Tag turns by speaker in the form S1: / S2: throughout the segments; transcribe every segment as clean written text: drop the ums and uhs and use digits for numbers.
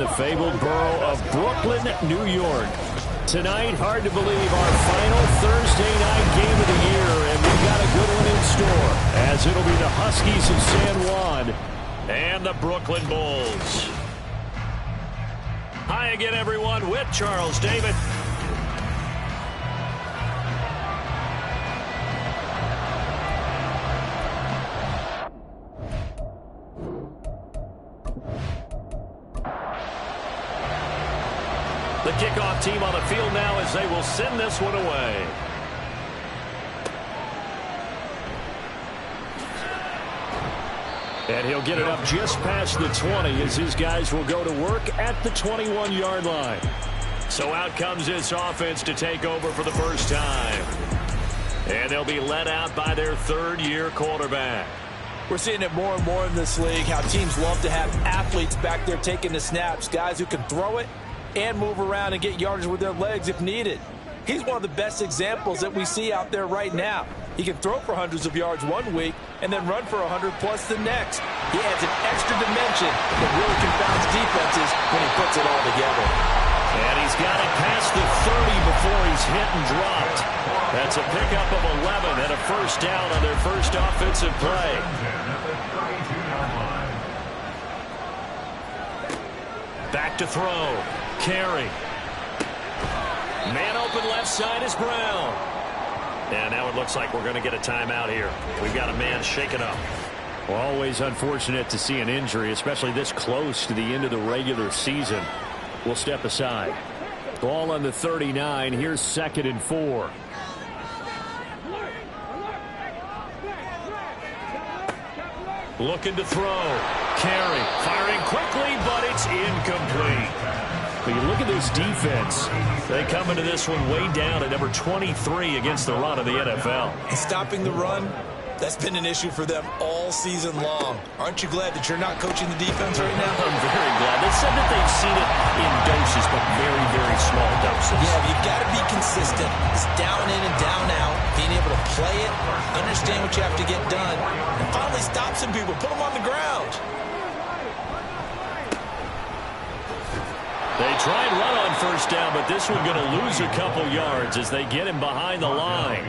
S1: The fabled borough of Brooklyn, New York. Tonight, hard to believe, our final Thursday night game of the year, and we've got a good one in store, as it'll be the Huskies of San Juan and the Brooklyn Bulls. Hi again, everyone, with Charles David. The kickoff team on the field now as they will send this one away. And he'll get it up just past the 20 as his guys will go to work at the 21-yard line. So out comes this offense to take over for the first time. And they'll be led out by their third-year quarterback.
S2: We're seeing it more and more in this league, how teams love to have athletes back there taking the snaps, guys who can throw it and move around and get yardage with their legs if needed. He's one of the best examples that we see out there right now. He can throw for hundreds of yards one week and then run for 100+ the next. He adds an extra dimension that really confounds defenses when he puts it all together.
S1: And he's got it past the 30 before he's hit and dropped. That's a pickup of 11 and a first down on their first offensive play. Back to throw. Carry. Man open left side is Brown. And now it looks like we're going to get a timeout here. We've got a man shaken up. Well, always unfortunate to see an injury, especially this close to the end of the regular season. We'll step aside. Ball on the 39. Here's 2nd and 4. Looking to throw. Carry. Firing quickly, but it's incomplete. But you look at this defense. They come into this one way down at number 23 against the run of the NFL.
S2: And stopping the run, that's been an issue for them all season long. Aren't you glad that you're not coaching the defense right now?
S1: I'm very glad. They said that they've seen it in doses, but very, very small doses.
S2: Yeah, you've got to be consistent. It's down in and down out. Being able to play it, understand what you have to get done, and finally stop some people, put them on the ground.
S1: They try and run on first down, but this one going to lose a couple yards as they get him behind the line.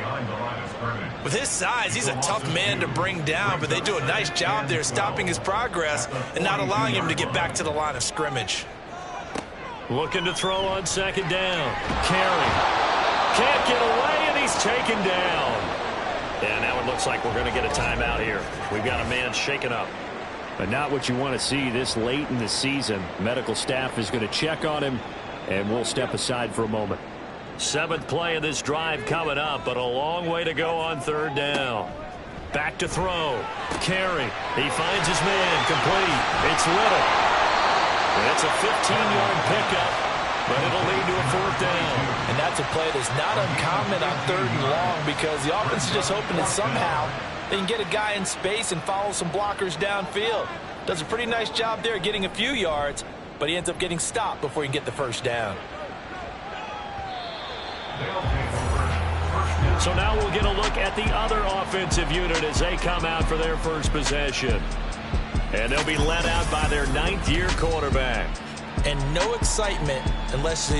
S2: With his size, he's a tough man to bring down, but they do a nice job there stopping his progress and not allowing him to get back to the line of scrimmage.
S1: Looking to throw on 2nd down. Carry. Can't get away, and he's taken down. And now it looks like we're going to get a timeout here. We've got a man shaken up. But not what you want to see this late in the season. Medical staff is going to check on him, and we'll step aside for a moment. 7th play of this drive coming up, but a long way to go on 3rd down. Back to throw. Carry. He finds his man. Complete. It's Little. And it's a 15-yard pickup, but it'll lead to a 4th down.
S2: And that's a play that's not uncommon on 3rd and long because the offense is just hoping that somehow they can get a guy in space and follow some blockers downfield. Does a pretty nice job there getting a few yards, but he ends up getting stopped before he can get the first down.
S1: So now we'll get a look at the other offensive unit as they come out for their first possession. And they'll be led out by their 9th-year quarterback.
S2: And no excitement unless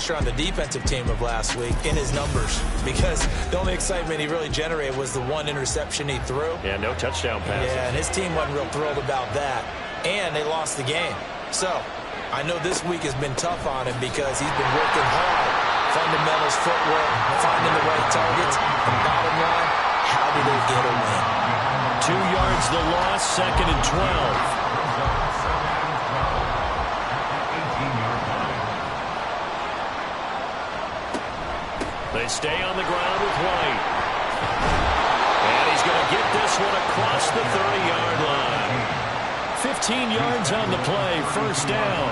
S2: you're on the defensive team of last week in his numbers, because the only excitement he really generated was the one interception he threw.
S1: Yeah, no touchdown passes.
S2: Yeah, and his team wasn't real thrilled about that. And they lost the game. So I know this week has been tough on him because he's been working hard. Fundamentals, footwork, finding the right targets. And bottom line, how do they get a win?
S1: 2 yards the loss, 2nd and 12. They stay on the ground with White. And he's going to get this one across the 30-yard line. 15 yards on the play, first down.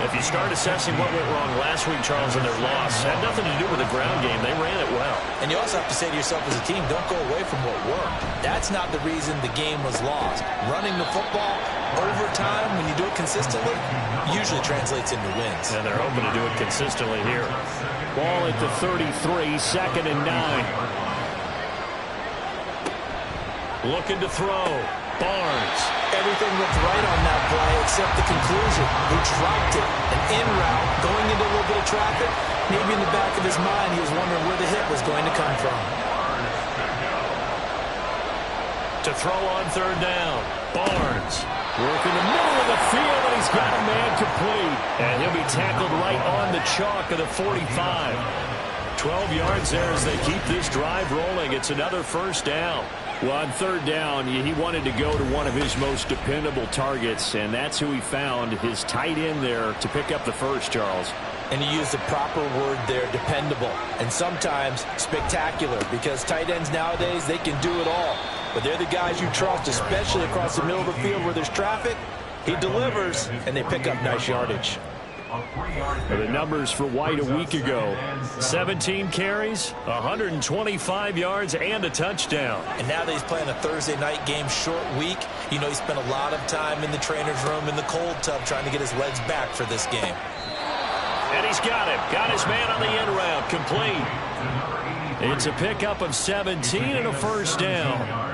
S1: If you start assessing what went wrong last week, Charles, in their loss, had nothing to do with the ground game. They ran it well.
S2: And you also have to say to yourself as a team, don't go away from what worked. That's not the reason the game was lost. Running the football over time, when you do it consistently, usually translates into wins.
S1: And they're hoping to do it consistently here. Ball at the 33, 2nd and 9. Looking to throw. Barnes.
S2: everything looked right on that play except the conclusion. He dropped it. An in route, going into a little bit of traffic. Maybe in the back of his mind, he was wondering where the hit was going to come from.
S1: To throw on third down, Barnes. Work in the middle of the field, and he's got a man complete. And he'll be tackled right on the chalk of the 45. 12 yards there as they keep this drive rolling. It's another first down. Well, on third down, he wanted to go to one of his most dependable targets, and that's who he found, his tight end there, to pick up the first, Charles.
S2: And he used the proper word there, dependable. And sometimes spectacular, because tight ends nowadays, they can do it all. But they're the guys you trust, especially across the middle of the field where there's traffic. He delivers, and they pick up nice yardage.
S1: The numbers for White a week ago: 17 carries, 125 yards, and a touchdown.
S2: And now that he's playing a Thursday night game, short week, you know he spent a lot of time in the trainer's room in the cold tub trying to get his legs back for this game.
S1: And he's got him. Got his man on the end route. Complete. It's a pickup of 17 and a first down.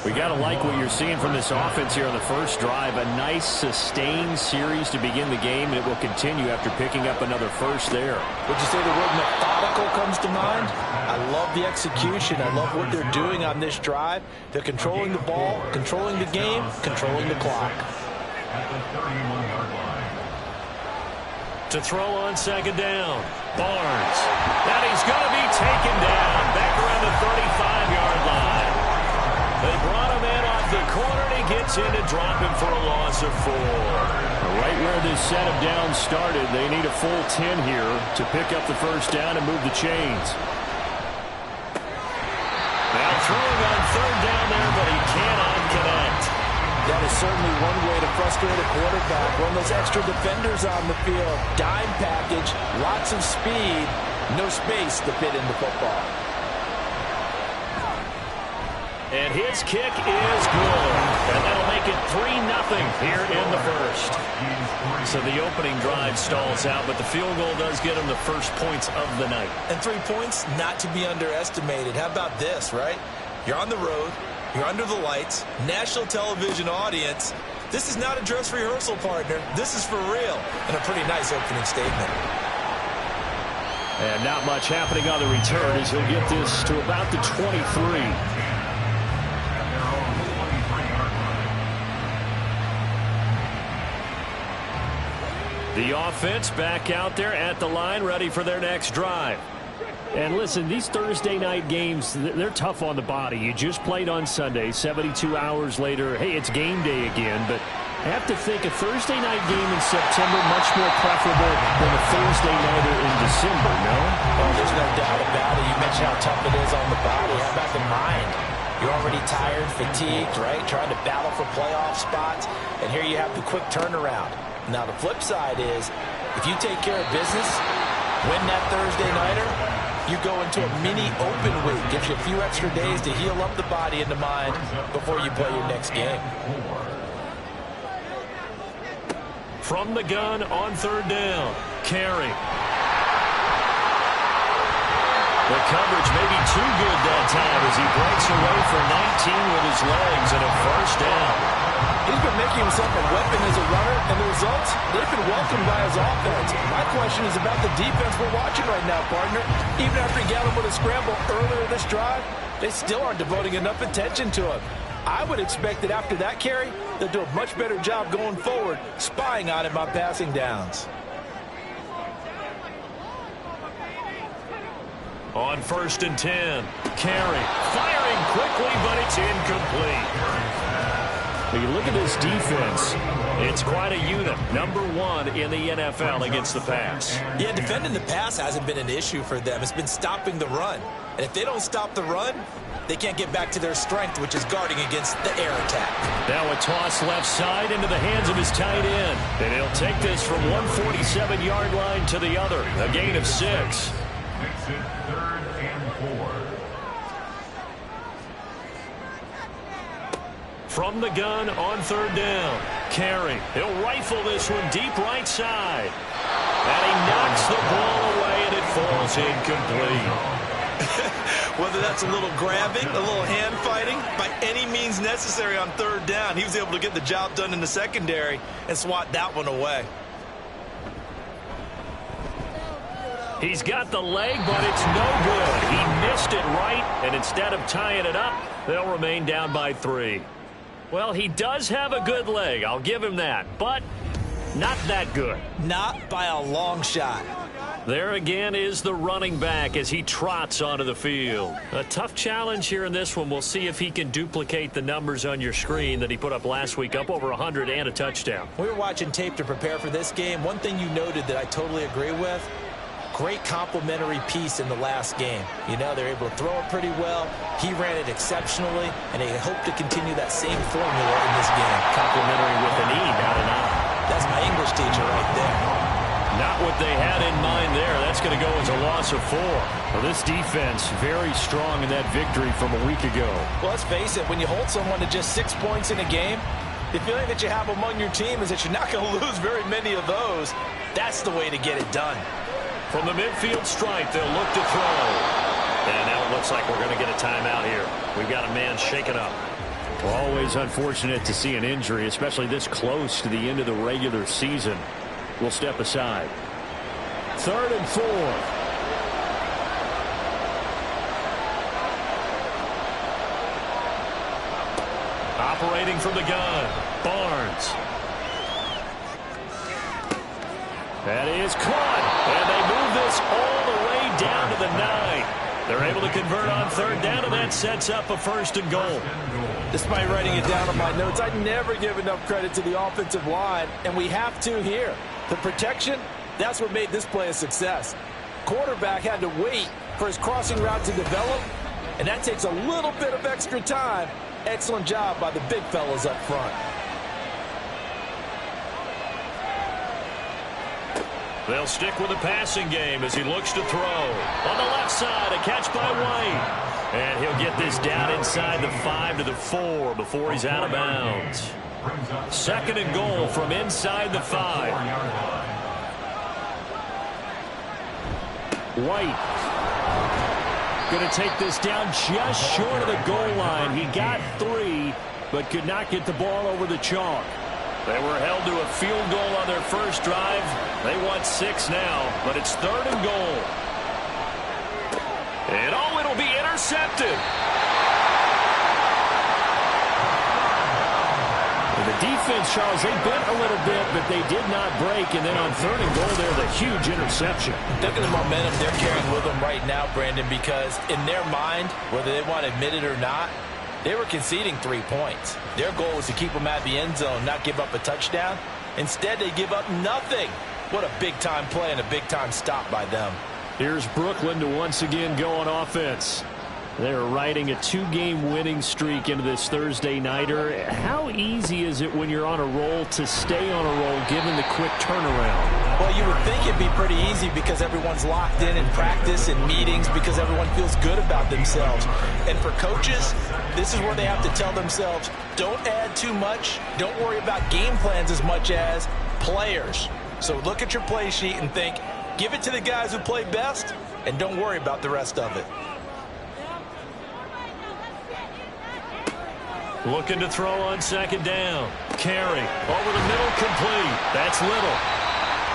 S1: We got to like what you're seeing from this offense here on the first drive. A nice, sustained series to begin the game, and it will continue after picking up another first there.
S2: Would you say the word methodical comes to mind? I love the execution. I love what they're doing on this drive. They're controlling the ball, controlling the game, controlling the clock.
S1: To throw on second down, Barnes. And he's going to be taken down back around the 35-yard line. They brought him in off the corner, and he gets in to drop him for a loss of 4. Right where this set of downs started, they need a full 10 here to pick up the first down and move the chains. Now throwing on third down there, but he cannot connect.
S2: That is certainly one way to frustrate a quarterback. Run those extra defenders on the field. Dime package, lots of speed, no space to fit into football.
S1: And his kick is good. And that'll make it 3-0 here in the first. So the opening drive stalls out, but the field goal does get him the first points of the night.
S2: And 3 points, not to be underestimated. How about this, right? You're on the road. You're under the lights. National television audience. This is not a dress rehearsal, partner. This is for real. And a pretty nice opening statement.
S1: And not much happening on the return as he'll get this to about the 23. The offense back out there at the line, ready for their next drive. And listen, these Thursday night games, they're tough on the body. You just played on Sunday, 72 hours later. Hey, it's game day again, but I have to think a Thursday night game in September much more preferable than a Thursday nighter in December, no?
S2: Oh, there's no doubt about it. You mentioned how tough it is on the body. How about the mind? You're already tired, fatigued, right? Trying to battle for playoff spots. And here you have the quick turnaround. Now, the flip side is, if you take care of business, win that Thursday nighter, you go into a mini open week. Gives you a few extra days to heal up the body and the mind before you play your next game.
S1: From the gun on third down, Carey. The coverage may be too good that time as he breaks away for 19 with his legs and a first down.
S2: He's been making himself a weapon as a runner, and the results, they've been welcomed by his offense. My question is about the defense we're watching right now, partner. Even after he got him with a scramble earlier this drive, they still aren't devoting enough attention to him. I would expect that after that carry, they'll do a much better job going forward, spying on him on passing downs.
S1: On 1st and 10, Carey firing quickly, but it's incomplete. When you look at this defense, it's quite a unit. Number 1 in the NFL against the pass.
S2: Yeah, defending the pass hasn't been an issue for them. It's been stopping the run. And if they don't stop the run, they can't get back to their strength, which is guarding against the air attack.
S1: Now a toss left side into the hands of his tight end. And he'll take this from 147-yard line to the other. A gain of 6.
S3: Makes it 3rd and 4.
S1: From the gun on third down, Carey. He'll rifle this one deep right side. And he knocks the ball away, and it falls incomplete.
S2: Whether that's a little grabbing, a little hand fighting, by any means necessary on third down, he was able to get the job done in the secondary and swat that one away.
S1: He's got the leg, but it's no good. He missed it right, and instead of tying it up, they'll remain down by 3. Well, he does have a good leg, I'll give him that, but not that good.
S2: Not by a long shot.
S1: There again is the running back as he trots onto the field. A tough challenge here in this one. We'll see if he can duplicate the numbers on your screen that he put up last week, up over 100 and a touchdown.
S2: We were watching tape to prepare for this game. One thing you noted that I totally agree with, great complimentary piece in the last game. You know, they're able to throw it pretty well. He ran it exceptionally, and they hope to continue that same formula in this game.
S1: Complimentary with an E, not an I.
S2: That's my English teacher right there.
S1: Not what they had in mind there. That's going to go as a loss of 4. Well, this defense very strong in that victory from a week ago.
S2: Well, let's face it, when you hold someone to just 6 points in a game, the feeling that you have among your team is that you're not going to lose very many of those. That's the way to get it done.
S1: From the midfield stripe, they'll look to throw. And now it looks like we're going to get a timeout here. We've got a man shaken up. Well, always unfortunate to see an injury, especially this close to the end of the regular season. We'll step aside. 3rd and 4. Operating from the gun, Barnes. That is caught, and they move this all the way down to the 9. They're able to convert on 3rd down, and that sets up a 1st and goal.
S2: Despite writing it down on my notes, I never give enough credit to the offensive line, and we have to here. The protection, that's what made this play a success. Quarterback had to wait for his crossing route to develop, and that takes a little bit of extra time. Excellent job by the big fellas up front.
S1: They'll stick with the passing game as he looks to throw. On the left side, a catch by White. And he'll get this down inside the 5 to the 4 before he's out of bounds. 2nd and goal from inside the 5. White going to take this down just short of the goal line. He got 3, but could not get the ball over the chalk. They were held to a field goal on their first drive. They want 6 now, but it's 3rd and goal. And it'll be intercepted. The defense, Charles, they bent a little bit, but they did not break. And then on 3rd and goal, there's a huge interception.
S2: Look at the momentum they're carrying with them right now, Brandon, because in their mind, whether they want to admit it or not, they were conceding 3 points. Their goal was to keep them at the end zone, not give up a touchdown. Instead, they give up nothing. What a big-time play and a big-time stop by them.
S1: Here's Brooklyn to once again go on offense. They're riding a 2-game winning streak into this Thursday nighter. How easy is it when you're on a roll to stay on a roll given the quick turnaround?
S2: Well, you would think it'd be pretty easy because everyone's locked in practice and meetings because everyone feels good about themselves. And for coaches, this is where they have to tell themselves, don't add too much. Don't worry about game plans as much as players. So look at your play sheet and think, give it to the guys who play best, and don't worry about the rest of it.
S1: Looking to throw on 2nd down. Carry over the middle, complete. That's Little.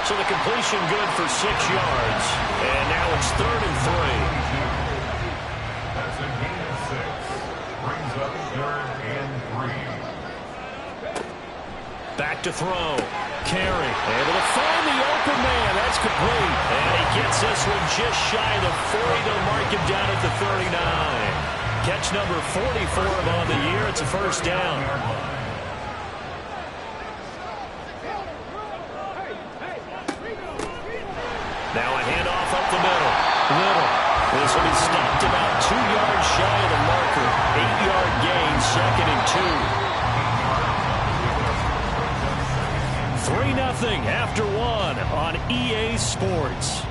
S1: So the completion good for 6 yards. And now it's 3rd and 3.
S3: That's a gain of 6. Brings up 3rd and 3.
S1: Back to throw. Carry. Able to find the open man. That's complete. And he gets this one just shy of the 40. They'll mark him down at the 39. Catch number 44 on the year. It's a 1st down. Now a handoff up the middle. Little. This will be stopped about 2 yards shy of the marker. 8-yard gain, 2nd and 2. 3-0 after 1 on EA Sports.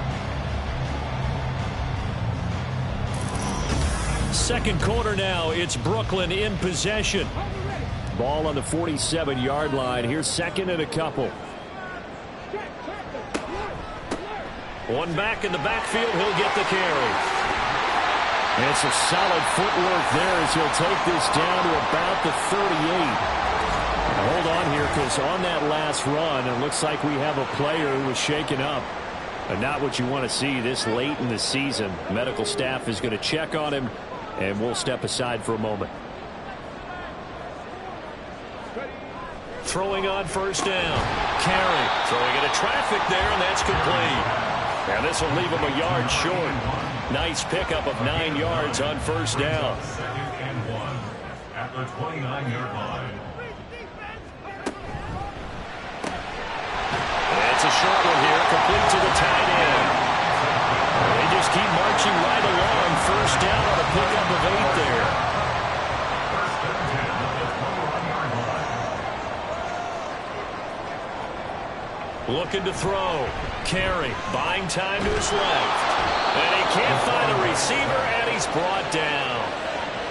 S1: 2nd quarter now. It's Brooklyn in possession. Ball on the 47-yard line. Here's 2nd and a couple. One back in the backfield. He'll get the carry.
S4: And some solid footwork there as he'll take this down to about the 38. Now hold on here, because on that last run, it looks like we have a player who was shaken up. And not what you want to see this late in the season. Medical staff is going to check on him, and we'll step aside for a moment.
S1: Throwing on first down. Carey throwing into traffic there, and that's complete. And this will leave him a yard short. Nice pickup of 9 yards on first down.
S3: Second and 1 at the 29-yard line.
S1: It's a short one here, complete to the tight end. They just keep marching right along. First down on a pickup of 8 there.
S3: First and 10 at the 21-yard line.
S1: Looking to throw. Carey buying time to his left. And he can't find a receiver, and he's brought down.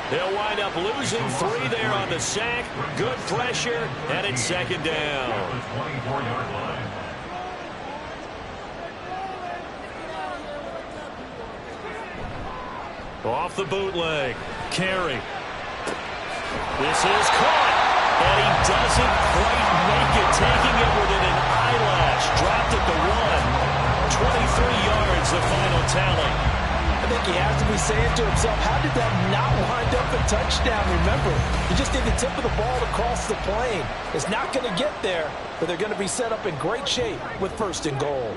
S1: They'll wind up losing 3 there on the sack. Good pressure, and it's second down.
S3: At the 24-yard line.
S1: Off the bootleg. Carey. This is caught. And he doesn't quite make it. Taking it within an eyelash. Dropped at the 1. 23 yards, the final tally.
S2: I think he has to be saying to himself, how did that not wind up a touchdown? Remember, you just need the tip of the ball to cross the plane. It's not going to get there, but they're going to be set up in great shape with first and goal.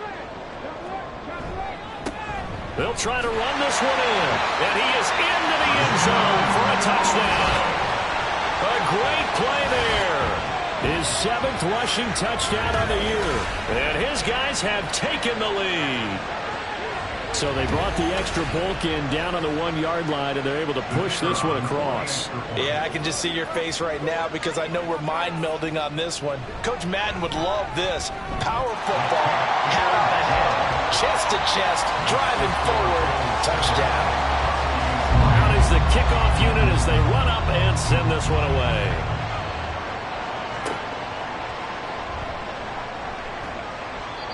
S1: They'll try to run this one in. And he is into the end zone for a touchdown. A great play there.
S4: His 7th rushing touchdown on the year.
S1: And his guys have taken the lead.
S4: So they brought the extra bulk in down on the 1-yard line, and they're able to push this one across.
S2: Yeah, I can just see your face right now because I know we're mind melding on this one. Coach Madden would love this. Power football, head on the head, chest to chest, driving forward, touchdown.
S1: Out is the kickoff unit as they run up and send this one away.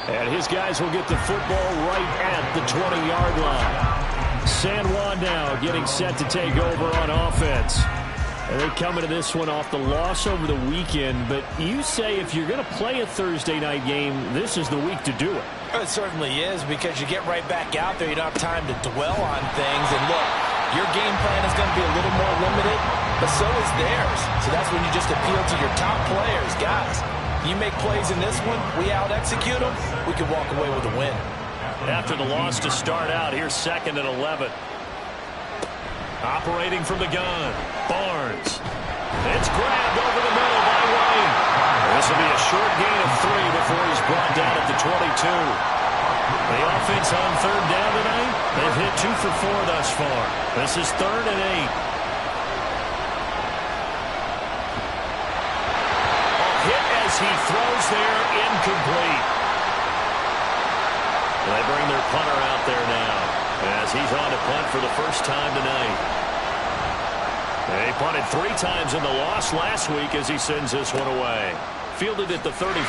S4: And his guys will get the football right at the 20-yard line. San Juan now getting set to take over on offense. And they come into this one off the loss over the weekend. But you say if you're going to play a Thursday night game, this is the week to do it.
S2: It certainly is, because you get right back out there. You don't have time to dwell on things. And look, your game plan is going to be a little more limited, but so is theirs. So that's when you just appeal to your top players. Guys, you make plays in this one, we out-execute them, we can walk away with a win.
S1: After the loss to start out, here's 2nd and 11. Operating from the gun, Barnes. It's grabbed over the middle by White. This will be a short gain of 3 before he's brought down at the 22. The offense on 3rd down tonight, they've hit 2 for 4 thus far. This is 3rd and 8. He throws there, incomplete. They bring their punter out there now as he's on to punt for the first time tonight. They punted 3 times in the loss last week as he sends this one away. Fielded at the 33. 43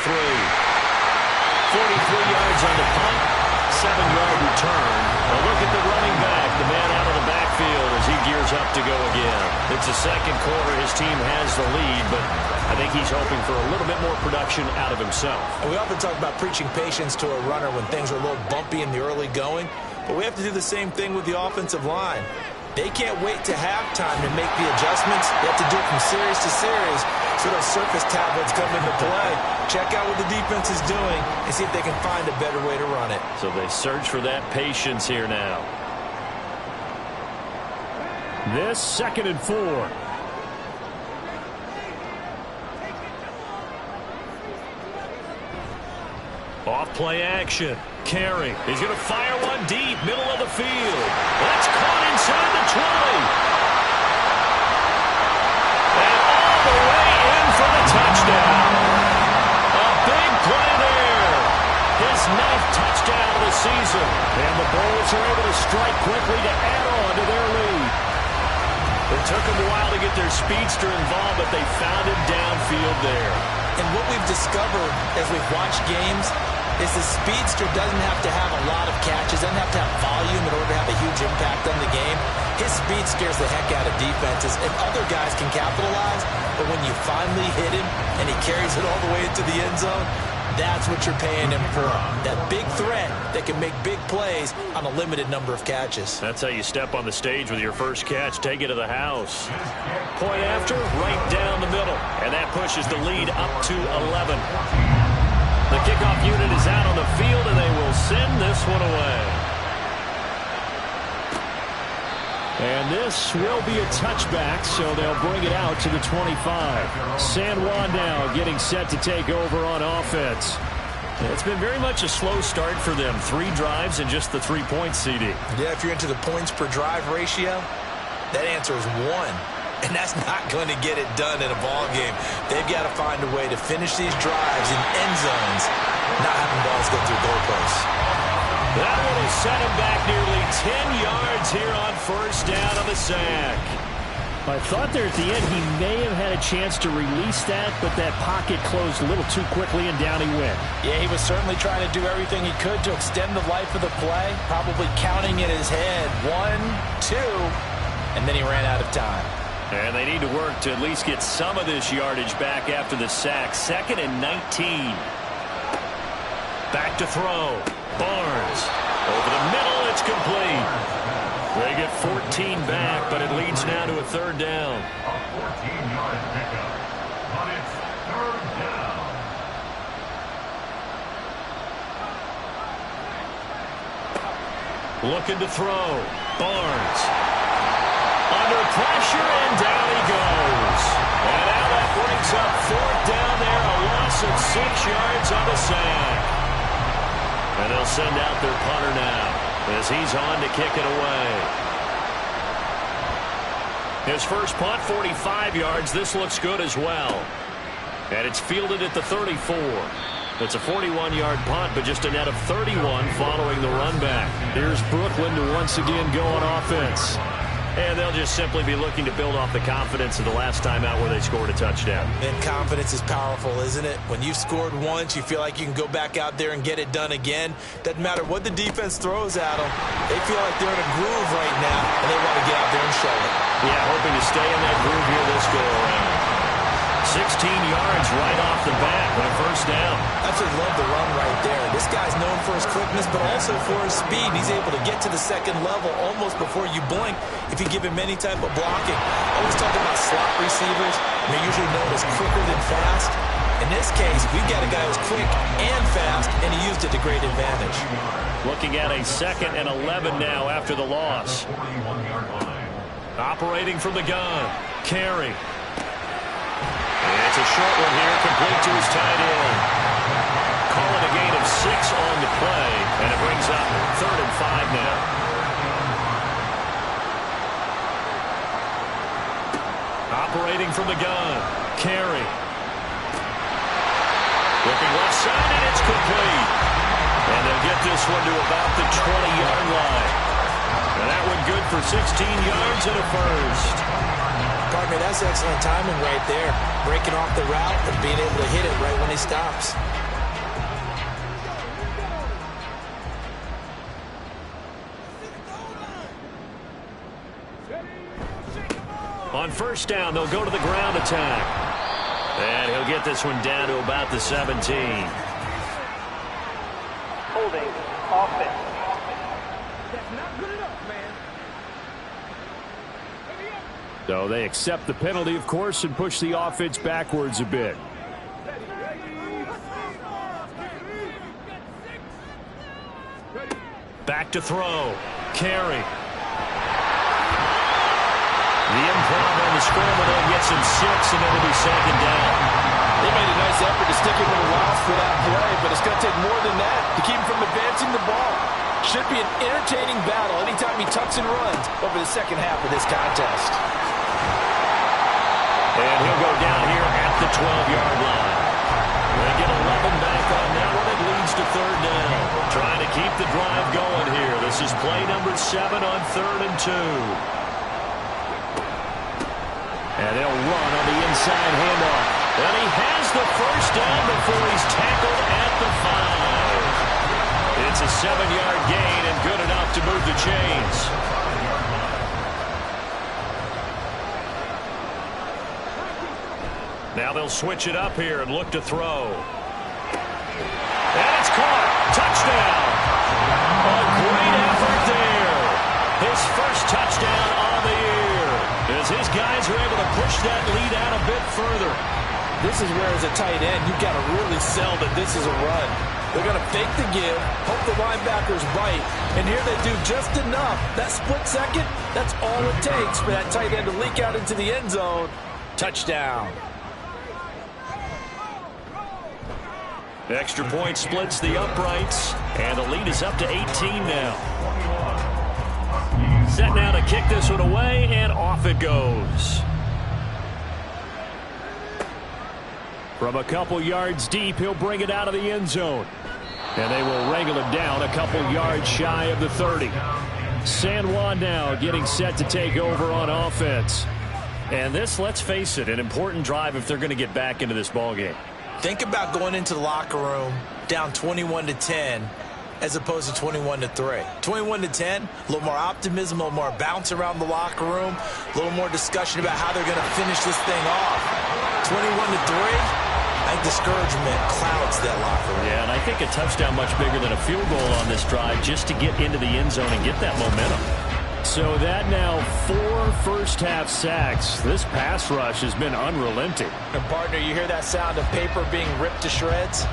S1: yards on the punt, 7-yard return. A look at the running back, the man out of the backfield as he gears up to go again. It's the second quarter. His team has the lead, but I think he's hoping for a little bit more production out of himself.
S2: And we often talk about preaching patience to a runner when things are a little bumpy in the early going, but we have to do the same thing with the offensive line. They can't wait to halftime to make the adjustments. They have to do it from series to series, so those surface tablets come into play. Check out what the defense is doing and see if they can find a better way to run it.
S1: So they search for that patience here now.
S4: This 2nd and 4.
S1: Off play action. Carey is going to fire one deep, middle of the field. That's caught inside the 20. And all the way in for the touchdown. A big play there. His 9th touchdown of the season. And the Bulls are able to strike quickly to add on to their lead. It took them a while to get their speedster involved, but they found him downfield there.
S2: And what we've discovered as we've watched games is the speedster doesn't have to have a lot of catches, doesn't have to have volume in order to have a huge impact on the game. His speed scares the heck out of defenses, and other guys can capitalize, but when you finally hit him and he carries it all the way into the end zone, that's what you're paying him for. That big threat that can make big plays on a limited number of catches.
S1: That's how you step on the stage with your first catch. Take it to the house. Point after, right down the middle. And that pushes the lead up to 11. The kickoff unit is out on the field, and they will send this one away.
S4: And this will be a touchback, so they'll bring it out to the 25. San Juan now getting set to take over on offense.
S1: It's been very much a slow start for them. 3 drives and just the 3 points, CD.
S2: Yeah, if you're into the points per drive ratio, that answer is 1. And that's not going to get it done in a ball game. They've got to find a way to finish these drives in end zones, not having balls go through goalposts.
S1: That one will set him back nearly 10 yards here on first down on the sack.
S4: I thought there at the end he may have had a chance to release that, but that pocket closed a little too quickly and down he went.
S2: Yeah, he was certainly trying to do everything he could to extend the life of the play, probably counting in his head 1, 2, and then he ran out of time.
S1: And they need to work to at least get some of this yardage back after the sack. 2nd and 19. Back to throw. Barnes. Over the middle, it's complete. They get 14 back, but it leads now to a 3rd down.
S3: A 14-yard pickup, but it's 3rd down.
S1: Looking to throw. Barnes. Under pressure, and down he goes. And now that brings up 4th down there, a loss of 6 yards on the sack. And they'll send out their punter now as he's on to kick it away. His first punt, 45 yards. This looks good as well. And it's fielded at the 34. It's a 41-yard punt, but just a net of 31 following the run back. Here's Brooklyn to once again go on offense. And they'll just simply be looking to build off the confidence of the last time out where they scored a touchdown.
S2: And confidence is powerful, isn't it? When you've scored once, you feel like you can go back out there and get it done again. Doesn't matter what the defense throws at them. They feel like they're in a groove right now, and they want to get out there and show it.
S1: Yeah, hoping to stay in that groove here this go-around. 16 yards right off the bat with a first down.
S2: Absolutely love the run right there. This guy's known for his quickness, but also for his speed. He's able to get to the 2nd level almost before you blink if you give him any type of blocking. Always talk about slot receivers. They're usually known as quicker than fast. In this case, we've got a guy who's quick and fast, and he used it to great advantage.
S1: Looking at a 2nd and 11 now after the loss. Operating from the gun. Carey. It's a short one here, complete to his tight end. Call it a gain of 6 on the play, and it brings up 3rd and 5 now. Operating from the gun, Carey. Looking left side, and it's complete. And they'll get this one to about the 20-yard line. And that one good for 16 yards and a first.
S2: Pardon me, that's excellent timing right there. Breaking off the route and being able to hit it right when he stops.
S1: On first down, they'll go to the ground attack. And he'll get this one down to about the 17.
S5: Holding offense. That's not good enough, man.
S4: So they accept the penalty, of course, and push the offense backwards a bit.
S1: Back to throw. Carey. The improv on the scramble there gets him 6, and it'll be 2nd down.
S2: They made a nice effort to stick him in a loss for that play, but it's going to take more than that to keep him from advancing the ball. Should be an entertaining battle anytime he tucks and runs over the second half of this contest.
S1: And he'll go down here at the 12-yard line. They get 11 back on that one. It leads to 3rd down. Trying to keep the drive going here. This is play number 7 on 3rd and 2.
S4: And they'll run on the inside handoff.
S1: And he has the first down before he's tackled at the 5. That's a 7-yard gain and good enough to move the chains. Now they'll switch it up here and look to throw. And it's caught. Touchdown. A great effort there. His first touchdown on the year, as his guys are able to push that lead out a bit further.
S2: This is where, as a tight end, you've got to really sell that this is a run. They're going to fake the give, hope the linebacker's right, and here they do just enough. That split second, that's all it takes for that tight end to leak out into the end zone. Touchdown.
S1: Extra point splits the uprights, and the lead is up to 18 now. Set now to kick this one away, and off it goes.
S4: From a couple yards deep, he'll bring it out of the end zone. And they will wrangle him down a couple yards shy of the 30. San Juan now getting set to take over on offense.
S1: And this, let's face it, an important drive if they're going to get back into this ballgame.
S2: Think about going into the locker room down 21-10 as opposed to 21-3. 21-10, a little more optimism, a little more bounce around the locker room, a little more discussion about how they're going to finish this thing off. 21-3, I think discouragement clouds that locker room.
S1: Yeah, and I think a touchdown much bigger than a field goal on this drive just to get into the end zone and get that momentum.
S4: So that now 4 first-half sacks. This pass rush has been unrelenting.
S2: And partner, you hear that sound of paper being ripped to shreds?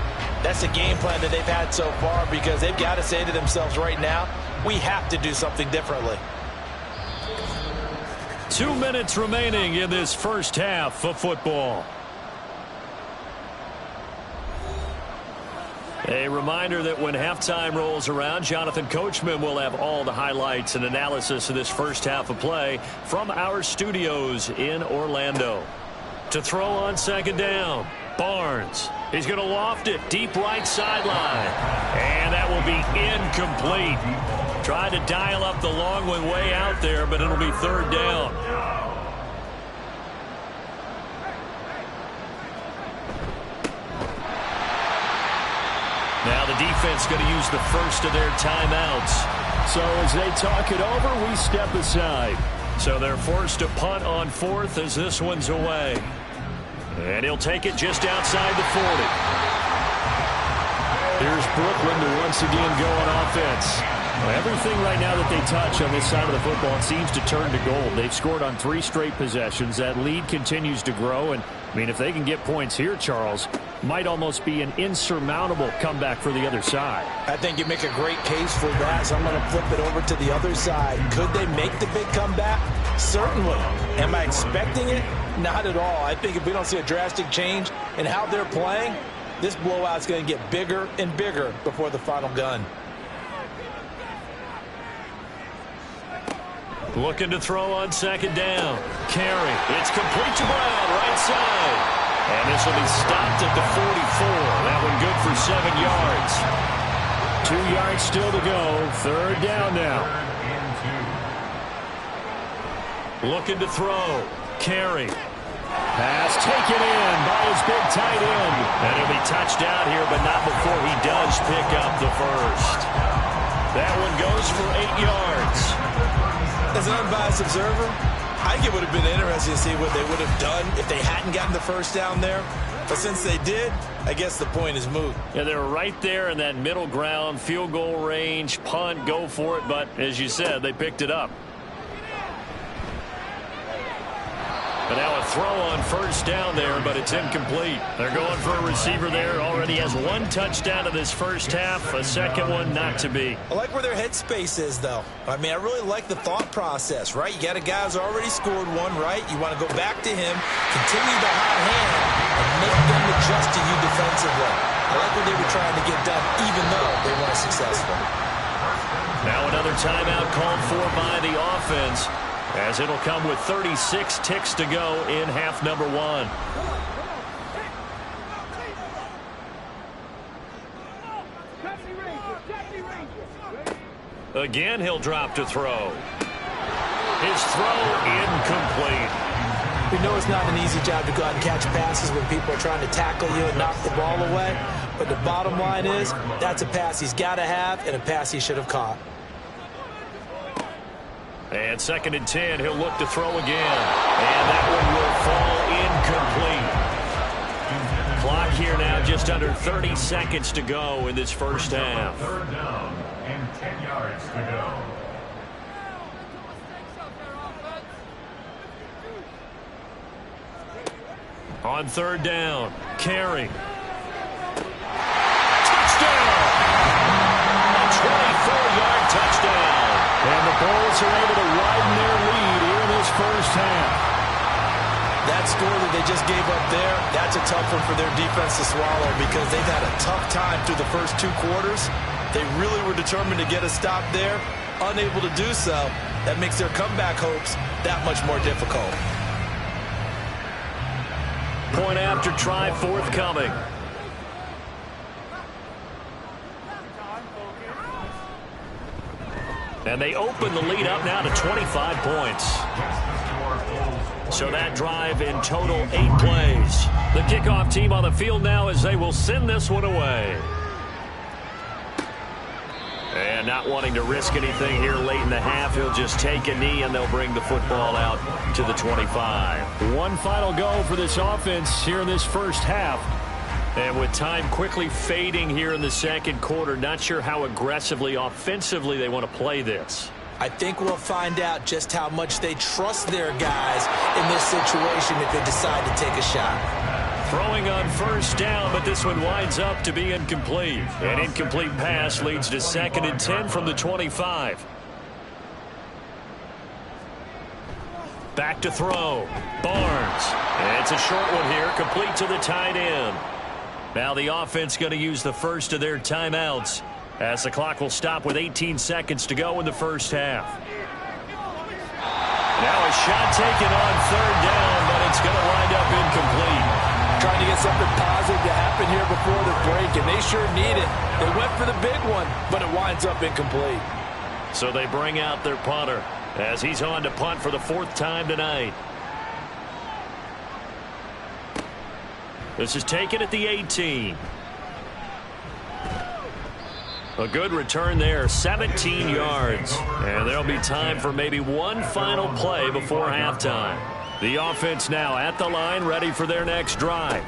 S2: That's the game plan that they've had so far, because they've got to say to themselves right now, we have to do something differently.
S1: 2 minutes remaining in this first half of football. A reminder that when halftime rolls around, Jonathan Coachman will have all the highlights and analysis of this first half of play from our studios in Orlando. To throw on second down, Barnes. He's going to loft it deep right sideline. And that will be incomplete. Tried to dial up the long one way out there, but it'll be third down. Now the defense going to use the first of their timeouts.
S4: So as they talk it over, we step aside.
S1: So they're forced to punt on fourth as this one's away. And he'll take it just outside the 40.
S4: Here's Brooklyn to once again go on offense. Everything right now that they touch on this side of the football seems to turn to gold. They've scored on 3 straight possessions. That lead continues to grow. And, I mean, if they can get points here, Charles, might almost be an insurmountable comeback for the other side.
S2: I think you make a great case for that, so I'm going to flip it over to the other side. Could they make the big comeback? Certainly. Am I expecting it? Not at all. I think if we don't see a drastic change in how they're playing, this blowout's going to get bigger and bigger before the final gun.
S1: Looking to throw on second down. Carry. It's complete to Brown, right side. And this will be stopped at the 44. That one good for 7 yards.
S4: 2 yards still to go. Third down now.
S1: Looking to throw. Carry.
S4: Pass taken in by his big tight end.
S1: And he'll be touched out here, but not before he does pick up the first. That one goes for 8 yards.
S2: As an unbiased observer, I think it would have been interesting to see what they would have done if they hadn't gotten the first down there. But since they did, I guess the point is moot.
S1: Yeah, they were right there in that middle ground, field goal range, punt, go for it. But as you said, they picked it up. But now a throw on first down there, but it's incomplete. They're going for a receiver there. Already has 1 touchdown in this first half. A second one not to be.
S2: I like where their headspace is, though. I mean, I really like the thought process, right? You got a guy who's already scored one, right? You want to go back to him, continue the hot hand, and make them adjust to you defensively. I like what they were trying to get done, even though they weren't successful.
S1: Now another timeout called for by the offense, as it'll come with 36 ticks to go in half number 1. Again, he'll drop to throw. His throw incomplete.
S2: We know it's not an easy job to go out and catch passes when people are trying to tackle you and knock the ball away. But the bottom line is, that's a pass he's got to have and a pass he should have caught.
S1: And 2nd and 10, he'll look to throw again. And that one will fall incomplete. Clock here now just under 30 seconds to go in this first half.
S3: 3rd down and 10 yards to go.
S1: On 3rd down, carry. Touchdown! A 24-yard touchdown.
S4: And the Bulls are able to widen their lead here in this first half.
S2: That score that they just gave up there, that's a tough one for their defense to swallow because they've had a tough time through the first 2 quarters. They really were determined to get a stop there. Unable to do so, that makes their comeback hopes that much more difficult.
S1: Point after try forthcoming. And they open the lead up now to 25 points. So that drive in total 8 plays. The kickoff team on the field now as they will send this one away. And not wanting to risk anything here late in the half, he'll just take a knee and they'll bring the football out to the 25.
S4: One final go for this offense here in this first half.
S1: And with time quickly fading here in the 2nd quarter, not sure how aggressively, offensively they want to play this.
S2: I think we'll find out just how much they trust their guys in this situation if they decide to take a shot.
S1: Throwing on 1st down, but this one winds up to be incomplete. An incomplete pass leads to 2nd and 10 from the 25. Back to throw. Barnes. And it's a short one here, complete to the tight end. Now the offense going to use the first of their timeouts as the clock will stop with 18 seconds to go in the first half. Now a shot taken on 3rd down, but it's going to wind up incomplete.
S2: Trying to get something positive to happen here before the break, and they sure need it. They went for the big one, but it winds up incomplete.
S1: So they bring out their punter as he's on to punt for the 4th time tonight. This is taken at the 18. A good return there, 17 yards. And there'll be time for maybe one final play before halftime. The offense now at the line, ready for their next drive.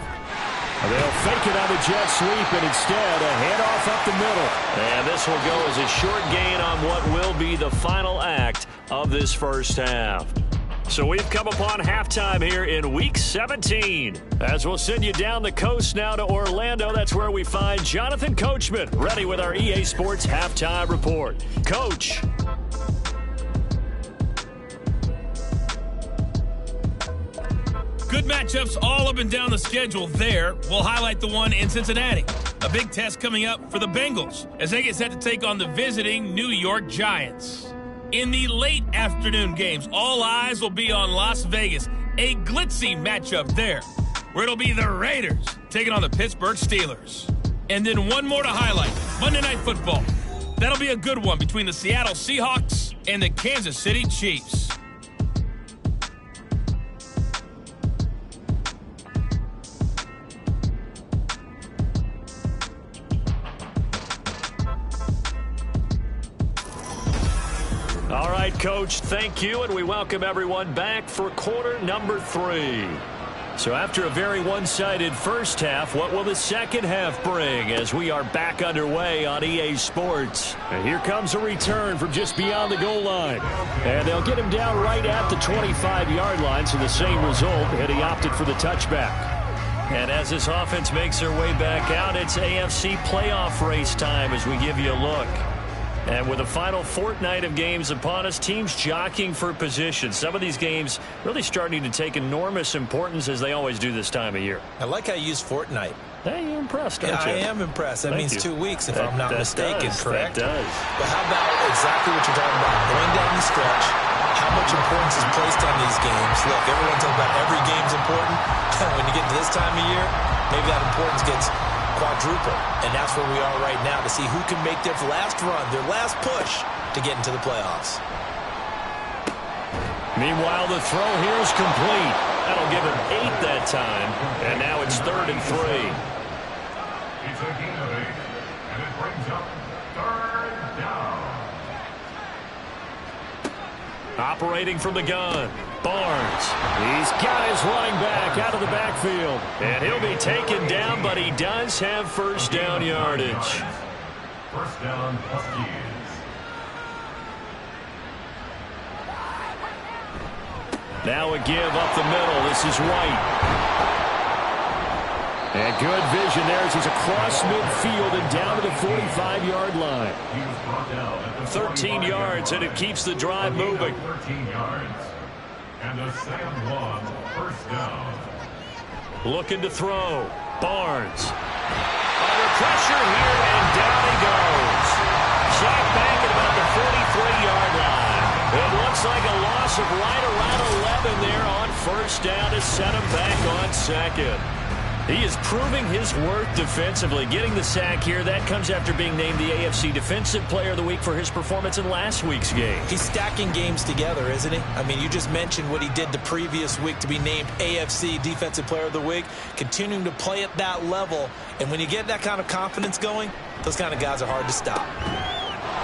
S4: They'll fake it on the jet sweep, and instead a handoff up the middle.
S1: And this will go as a short gain on what will be the final act of this first half. So we've come upon halftime here in Week 17. As we'll send you down the coast now to Orlando, that's where we find Jonathan Coachman, ready with our EA Sports Halftime Report. Coach.
S6: Good matchups all up and down the schedule there. We'll highlight the one in Cincinnati. A big test coming up for the Bengals as they get set to take on the visiting New York Giants. In the late afternoon games, all eyes will be on Las Vegas. A glitzy matchup there, where it'll be the Raiders taking on the Pittsburgh Steelers. And then one more to highlight, Monday Night Football. That'll be a good one between the Seattle Seahawks and the Kansas City Chiefs.
S1: All right, Coach, thank you, and we welcome everyone back for quarter number 3. So after a very one-sided first half, what will the second half bring as we are back underway on EA Sports?
S4: And here comes a return from just beyond the goal line. And they'll get him down right at the 25-yard line, so the same result, and he opted for the touchback.
S1: And as this offense makes their way back out, it's AFC playoff race time as we give you a look. And with the final fortnight of games upon us, teams jockeying for position. Some of these games really starting to take enormous importance as they always do this time of year.
S2: I like how you use fortnight.
S1: Hey, you're impressed, aren't you?
S2: I am impressed. That means 2 weeks, if I'm not mistaken,
S1: does,
S2: correct?
S1: That does.
S2: But how about exactly what you're talking about? Going down the stretch, how much importance is placed on these games? Look, everyone's talking about every game's important. When you get to this time of year, maybe that importance gets quadruple. And that's where we are right now to see who can make their last run, their last push to get into the playoffs.
S1: Meanwhile, the throw here is complete. That'll give him 8 that time. And now it's 3rd and 3.
S3: It's a gain of 8, and it brings up 3rd down.
S1: Operating from the gun, Barnes.
S4: He's got his running back out of the backfield.
S1: And he'll be taken down, but he does have first down yardage.
S3: First down, Huskies.
S1: Now a give up the middle. This is White.
S4: And good vision there as he's across midfield and down to the 45-yard line.
S3: He was brought down at the
S1: 13 yards, and it keeps the drive moving.
S3: 13 yards. And a Sam 1 first down.
S1: Looking to throw. Barnes. Under pressure here, and down he goes. Sacked back at about the 43-yard line. It looks like a loss of right around 11 there on first down to set him back on second. He is proving his worth defensively. Getting the sack here, that comes after being named the AFC Defensive Player of the Week for his performance in last week's game.
S2: He's stacking games together, isn't he? I mean, you just mentioned what he did the previous week to be named AFC Defensive Player of the Week, continuing to play at that level. And when you get that kind of confidence going, those kind of guys are hard to stop.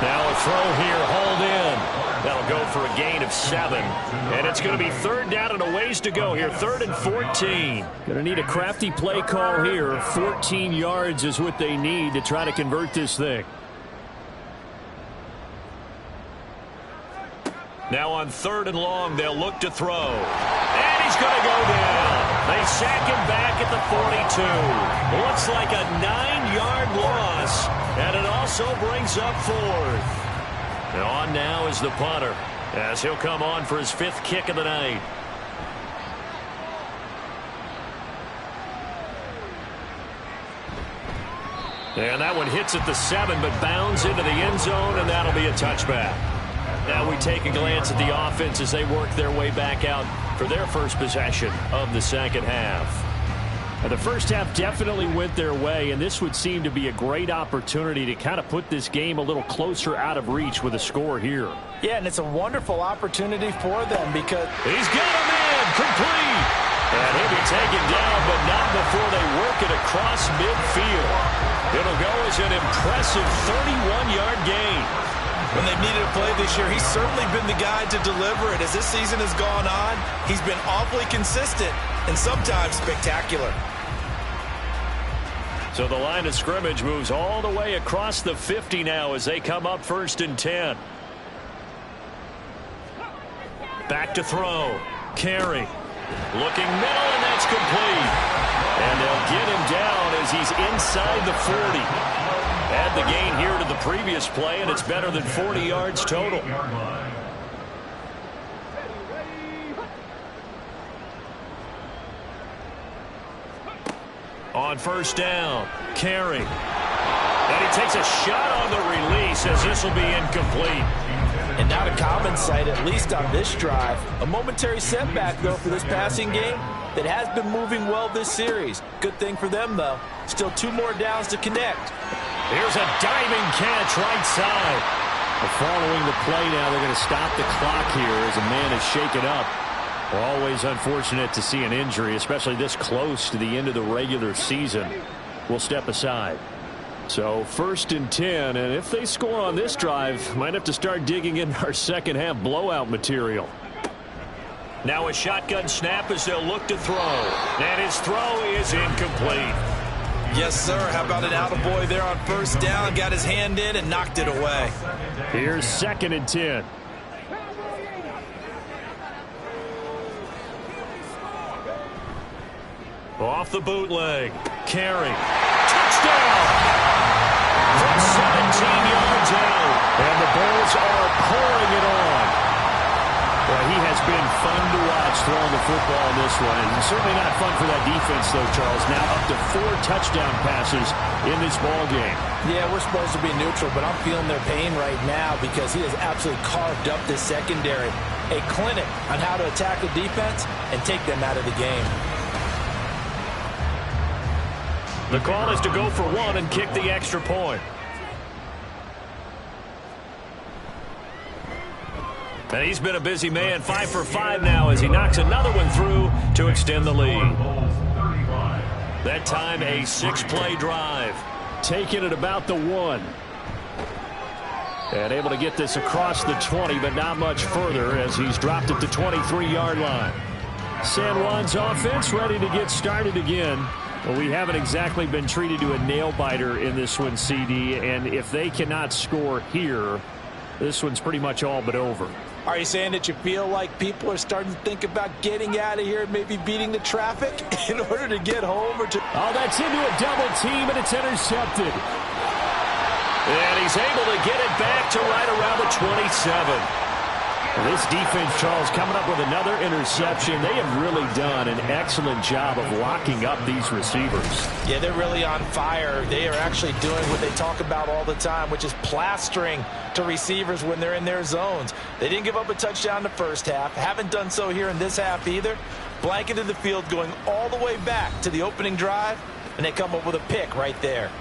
S1: Now a throw here, hauled in. That'll go for a gain of 7. And it's going to be 3rd down and a ways to go here. 3rd and 14.
S4: Going to need a crafty play call here. 14 yards is what they need to try to convert this thing.
S1: Now on 3rd and long, they'll look to throw. And he's going to go down. They sack him back at the 42. Looks like a 9-yard loss. And it also brings up 4th. And on now is the punter, as he'll come on for his 5th kick of the night. And that one hits at the 7, but bounds into the end zone, and that'll be a touchback. Now we take a glance at the offense as they work their way back out for their first possession of the second half.
S4: The first half definitely went their way, and this would seem to be a great opportunity to kind of put this game a little closer out of reach with a score here.
S2: Yeah, and it's a wonderful opportunity for them because
S1: he's got a man complete. And he'll be taken down, but not before they work it across midfield. It'll go as an impressive 31-yard gain.
S2: When they've needed a play this year, he's certainly been the guy to deliver it. As this season has gone on, he's been awfully consistent and sometimes spectacular.
S1: So the line of scrimmage moves all the way across the 50 now as they come up 1st and 10. Back to throw. Carey. Looking middle, and that's complete. And they'll get him down as he's inside the 40. Add the gain here to the previous play, and it's better than 40 yards total. On first down, Carey. And he takes a shot on the release as this will be incomplete.
S2: And not a common sight, at least on this drive. A momentary setback, though, for this passing game that has been moving well this series. Good thing for them, though. Still 2 more downs to connect.
S1: Here's a diving catch right side.
S4: Following the play now, they're going to stop the clock here as a man is shaken up. Always unfortunate to see an injury, especially this close to the end of the regular season. We'll step aside. So 1st and 10, and if they score on this drive, might have to start digging in our second half blowout material.
S1: Now a shotgun snap as they'll look to throw. And his throw is incomplete.
S2: Yes, sir. How about an attaboy there on first down? Got his hand in and knocked it away.
S4: Here's 2nd and 10.
S1: Off the bootleg. Carey. Touchdown! From 17 yards out.
S4: And the Bulls are pouring it on. Well, he has been fun to watch throwing the football in this one. And certainly not fun for that defense, though, Charles. Now up to 4 touchdown passes in this ball game.
S2: Yeah, we're supposed to be neutral, but I'm feeling their pain right now because he has absolutely carved up this secondary. A clinic on how to attack the defense and take them out of the game.
S1: The call is to go for 1 and kick the extra point. And he's been a busy man, 5 for 5 now as he knocks another one through to extend the lead. That time a 6-play drive.
S4: Taking it about the 1. And able to get this across the 20, but not much further as he's dropped at the 23-yard line. San Juan's offense ready to get started again. Well, we haven't exactly been treated to a nail-biter in this one, CD, and if they cannot score here, this one's pretty much all but over.
S2: Are you saying that you feel like people are starting to think about getting out of here and maybe beating the traffic in order to get home?
S4: Oh, that's into a double team, and it's intercepted.
S1: And he's able to get it back to right around the 27.
S4: This defense, Charles, coming up with another interception. They have really done an excellent job of locking up these receivers.
S2: Yeah, they're really on fire. They are actually doing what they talk about all the time, which is plastering to receivers when they're in their zones. They didn't give up a touchdown the first half. Haven't done so here in this half either. Blanketed the field going all the way back to the opening drive, and they come up with a pick right there.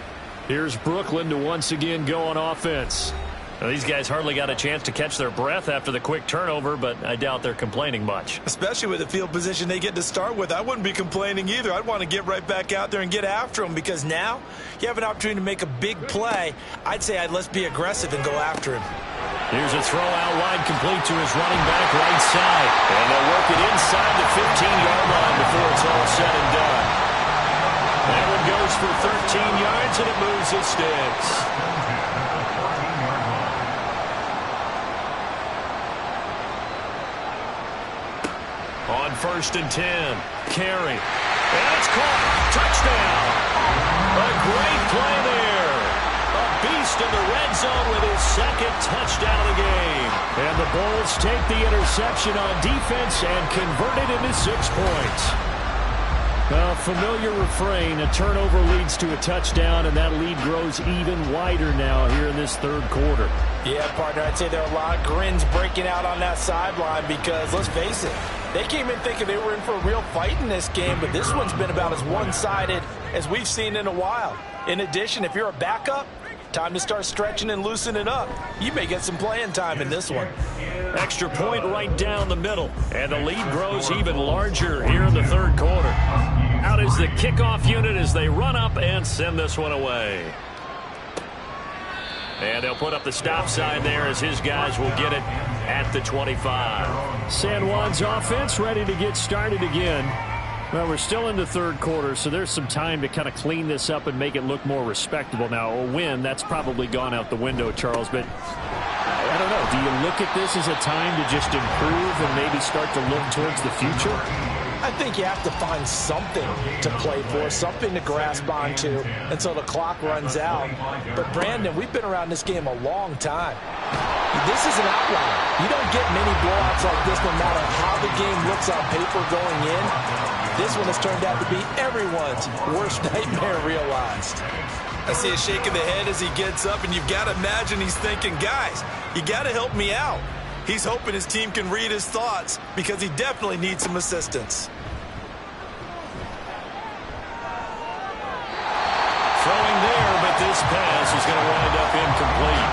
S4: Here's Brooklyn to once again go on offense.
S1: Well, these guys hardly got a chance to catch their breath after the quick turnover, but I doubt they're complaining much.
S2: Especially with the field position they get to start with. I wouldn't be complaining either. I'd want to get right back out there and get after them because now you have an opportunity to make a big play. I'd say let's be aggressive and go after him.
S1: Here's a throw out wide complete to his running back right side. And they'll work it inside the 15-yard line before it's all said and done. That one goes for 13 yards, and it moves the sticks. On 1st and 10, carry. And it's caught. Touchdown. A great play there. A beast in the red zone with his 2nd touchdown of the game.
S4: And the Bulls take the interception on defense and convert it into 6 points. A familiar refrain, a turnover leads to a touchdown, and that lead grows even wider now here in this 3rd quarter.
S2: Yeah, partner, I'd say there are a lot of grins breaking out on that sideline because, let's face it, they came in thinking they were in for a real fight in this game, but this one's been about as one-sided as we've seen in a while. In addition, if you're a backup, time to start stretching and loosening up. You may get some playing time in this one.
S1: Extra point right down the middle, and the lead grows even larger here in the 3rd quarter. Out is the kickoff unit as they run up and send this one away. And they'll put up the stop sign there as his guys will get it at the 25.
S4: San Juan's offense ready to get started again. Well, we're still in the 3rd quarter, so there's some time to kind of clean this up and make it look more respectable. Now, a win, that's probably gone out the window, Charles, but I don't know. Do you look at this as a time to just improve and maybe start to look towards the future?
S2: I think you have to find something to play for, something to grasp onto until the clock runs out. But, Brandon, we've been around this game a long time. This is an outlier. You don't get many blowouts like this no matter how the game looks on paper going in. This one has turned out to be everyone's worst nightmare realized. I see a shake of the head as he gets up, and you've got to imagine he's thinking, guys, you got to help me out. He's hoping his team can read his thoughts because he definitely needs some assistance.
S1: Throwing there, but this pass is going to wind up incomplete.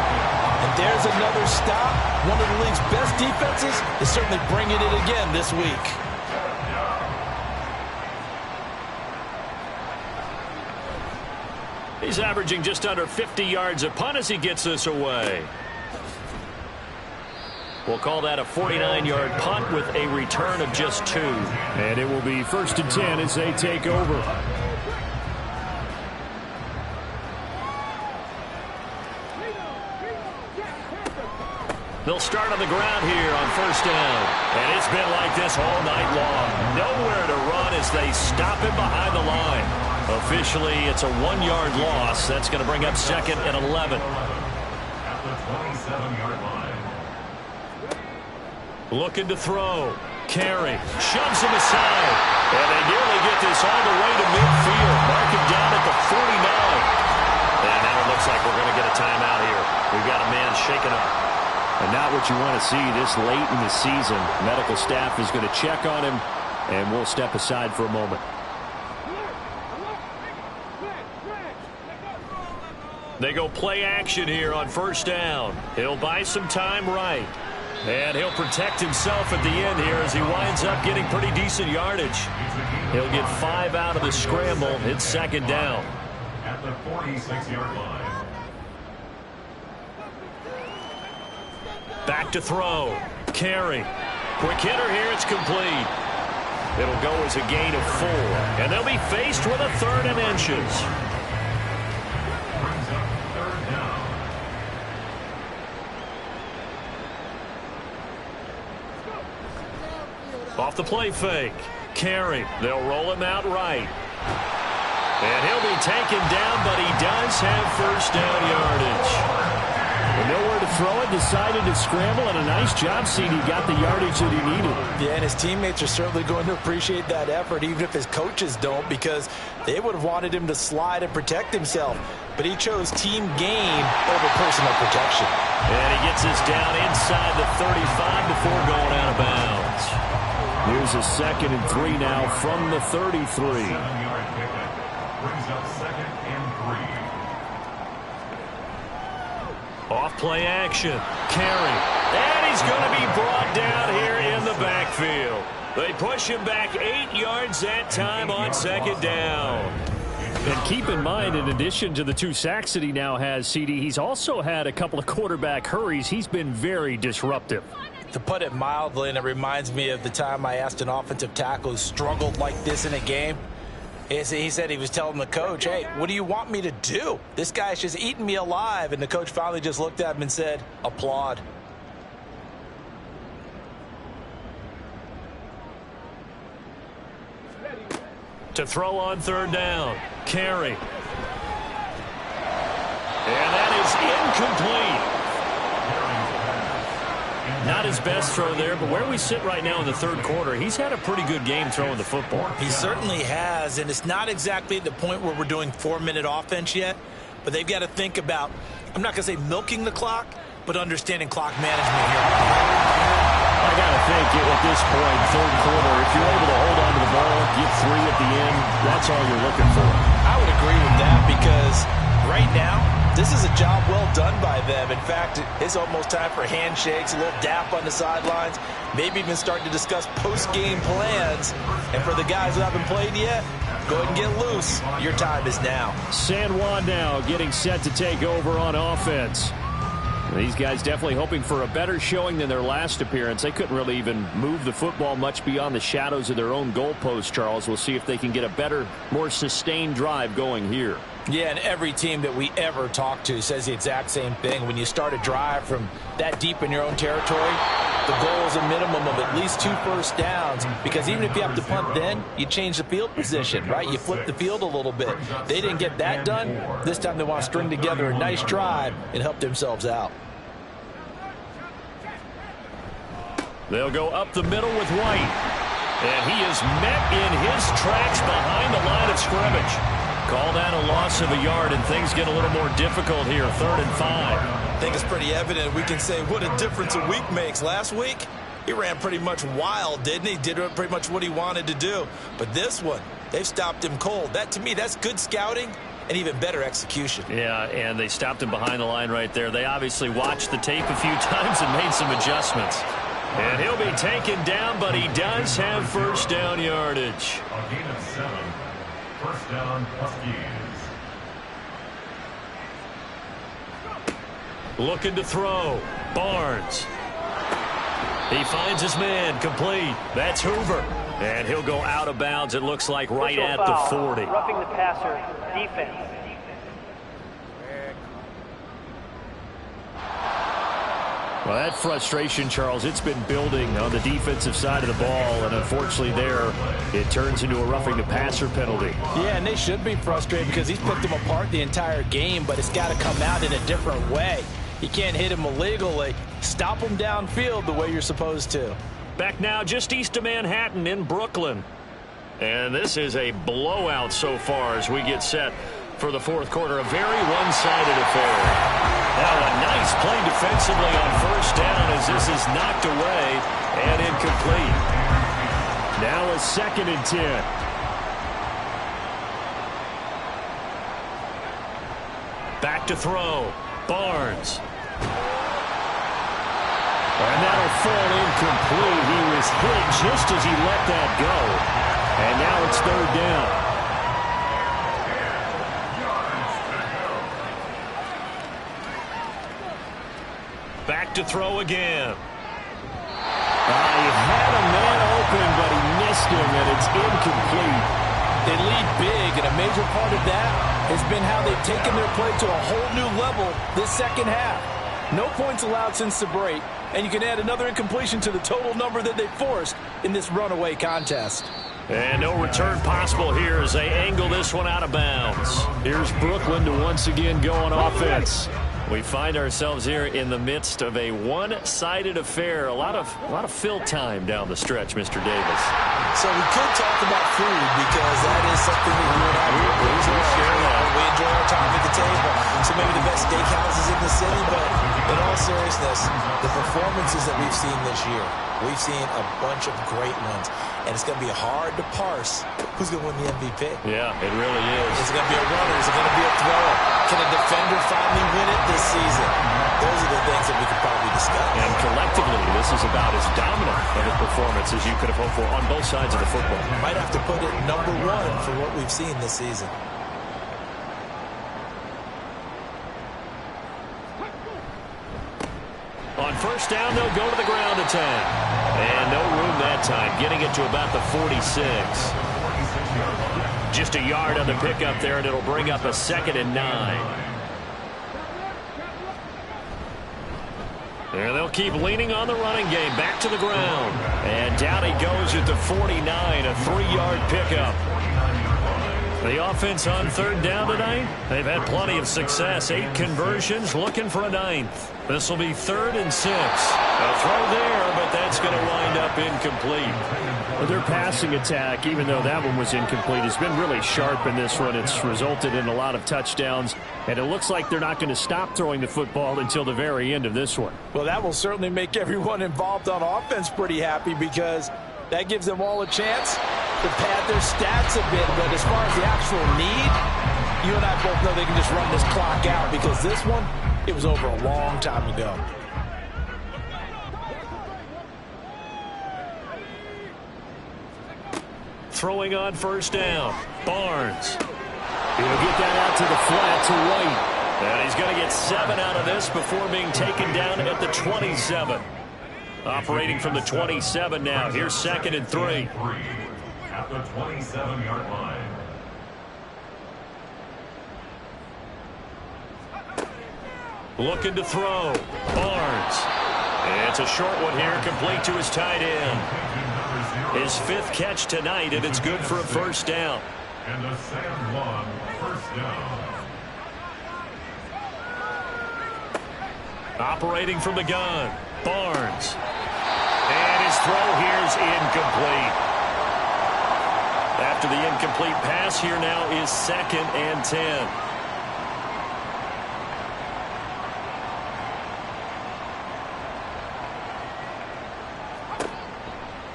S2: And there's another stop. One of the league's best defenses is certainly bringing it again this week.
S1: He's averaging just under 50 yards a punt as he gets this away. We'll call that a 49-yard punt with a return of just 2.
S4: And it will be 1st and 10 as they take over.
S1: They'll start on the ground here on 1st down. And it's been like this all night long. Nowhere to run as they stop him behind the line. Officially, it's a 1-yard loss. That's going to bring up 2nd and 11.
S3: At the 27-yard line.
S1: Looking to throw. Carry. Shoves him aside. And they nearly get this all the way to midfield. Mark him down at the 49. And now it looks like we're going to get a timeout here. We've got a man shaken up.
S4: And not what you want to see this late in the season. Medical staff is going to check on him, and we'll step aside for a moment.
S1: They go play action here on 1st down. He'll buy some time right. And he'll protect himself at the end here as he winds up getting pretty decent yardage. He'll get 5 out of the scramble. It's second down.
S3: At the 46-yard line.
S1: Back to throw. Carey. Quick hitter here. It's complete. It'll go as a gain of 4. And they'll be faced with a 3rd and inches.
S3: Brings up 3rd down.
S1: Off the play fake. Carey. They'll roll him out right. And he'll be taken down, but he does have first down yardage.
S4: And nowhere to throw it, decided to scramble, and a nice job, CD. Got the yardage that he needed.
S2: Yeah, and his teammates are certainly going to appreciate that effort, even if his coaches don't, because they would have wanted him to slide and protect himself. But he chose team gain over personal protection.
S1: And he gets us down inside the 35 before going out of bounds.
S4: Here's a 2nd and 3 now from the 33.
S3: 7-yard pickup. Brings up 2nd and 3.
S1: Off play action. Carey. And he's going to be brought down here in the backfield. They push him back 8 yards that time on second down.
S4: And keep in mind, in addition to the 2 sacks that he now has, CD, he's also had a couple of quarterback hurries. He's been very disruptive.
S2: To put it mildly, and it reminds me of the time I asked an offensive tackle who struggled like this in a game. He said he was telling the coach, hey, what do you want me to do? This guy's just eating me alive. And the coach finally just looked at him and said, applaud.
S1: To throw on 3rd down. Carey. And that is incomplete. Not his best throw there, but where we sit right now in the 3rd quarter, he's had a pretty good game throwing the football.
S2: He certainly has, and it's not exactly at the point where we're doing 4-minute offense yet, but they've got to think about, I'm not going to say milking the clock, but understanding clock management here.
S4: I got to think at this point, 3rd quarter, if you're able to hold on to the ball, get 3 at the end, that's all you're looking for.
S2: I would agree with that because right now, this is a job well done by them. In fact, it's almost time for handshakes, a little dap on the sidelines, maybe even starting to discuss post-game plans. And for the guys who haven't played yet, go ahead and get loose. Your time is now.
S4: San Juan now getting set to take over on offense. These guys definitely hoping for a better showing than their last appearance. They couldn't really even move the football much beyond the shadows of their own goalpost, Charles. We'll see if they can get a better, more sustained drive going here.
S2: Yeah, and every team that we ever talk to says the exact same thing. When you start a drive from that deep in your own territory, the goal is a minimum of at least 2 first downs, because even if you have to punt then, you change the field position, right? You flip the field a little bit. They didn't get that done. This time they want to string together a nice drive and help themselves out.
S1: They'll go up the middle with White. And he is met in his tracks behind the line of scrimmage. Called out a loss of a yard, and things get a little more difficult here, 3rd and 5.
S2: I think it's pretty evident. We can say what a difference a week makes. Last week, he ran pretty much wild, didn't he? Did pretty much what he wanted to do. But this one, they've stopped him cold. That, to me, that's good scouting and even better execution.
S1: Yeah, and they stopped him behind the line right there. They obviously watched the tape a few times and made some adjustments. And he'll be taken down, but he does have first down yardage.
S3: A gain of 7. First down, Huskies.
S1: Looking to throw. Barnes. He finds his man, complete. That's Hoover. And he'll go out of bounds, it looks like, right at the 40.
S5: Roughing the passer, defense.
S4: Well, that frustration, Charles, it's been building on the defensive side of the ball, and unfortunately there, it turns into a roughing the passer penalty.
S2: Yeah, and they should be frustrated because he's picked them apart the entire game, but it's got to come out in a different way. You can't hit him illegally. Stop him downfield the way you're supposed to.
S1: Back now just east of Manhattan in Brooklyn. And this is a blowout so far as we get set for the 4th quarter. A very one-sided affair. Now a nice play defensively on first down as this is knocked away and incomplete.
S4: Now a 2nd and 10.
S1: Back to throw. Barnes. And that'll fall incomplete. He was hit just as he let that go.
S4: And now it's third down.
S1: Back to throw again.
S4: He had a man open, but he missed him, and it's incomplete.
S2: They lead big, and a major part of that has been how they've taken their play to a whole new level this second half. No points allowed since the break, and you can add another incompletion to the total number that they forced in this runaway contest.
S1: And no return possible here as they angle this one out of bounds.
S4: Here's Brooklyn to once again go on offense.
S1: We find ourselves here in the midst of a one-sided affair. A lot of fill time down the stretch, Mr. Davis.
S2: So we could talk about food because that is something that you and I we enjoy our time at the table. So maybe the best steakhouses in the city, but in all seriousness, the performances that we've seen this year, we've seen a bunch of great ones. And it's going to be hard to parse who's going to win the MVP.
S1: Yeah, it really is.
S2: Is it going to be a runner? Is it going to be a thrower? Can a defender finally win it this season? Those are the things that we could probably discuss.
S1: And collectively, this is about as dominant of a performance as you could have hoped for on both sides of the football.
S2: Might have to put it number one for what we've seen this season.
S1: On first down, they'll go to the ground attack. And no room that time, getting it to about the 46. Just a yard on the pickup there, and it'll bring up a 2nd and 9. There they'll keep leaning on the running game. Back to the ground. And down he goes at the 49, a 3-yard pickup. The offense on third down tonight, they've had plenty of success. 8 conversions, looking for a 9th. This will be 3rd and 6. A throw there, but that's going to wind up incomplete.
S4: Well, their passing attack, even though that one was incomplete, has been really sharp in this one. It's resulted in a lot of touchdowns, and it looks like they're not going to stop throwing the football until the very end of this one.
S2: Well, that will certainly make everyone involved on offense pretty happy because that gives them all a chance to pad their stats a bit. But as far as the actual need, you and I both know they can just run this clock out because this one, it was over a long time ago.
S1: Throwing on first down, Barnes.
S4: He'll get that out to the flat to White.
S1: And he's going to get 7 out of this before being taken down at the 27. Operating from the 27 now. Here's 2nd and 3.
S3: At the 27-yard line.
S1: Looking to throw. Barnes. And it's a short one here, complete to his tight end. His 5th catch tonight, and it's good for a first down.
S3: And a San first down.
S1: Operating from the gun. Barnes. And his throw here is incomplete. After the incomplete pass, here now is 2nd and 10.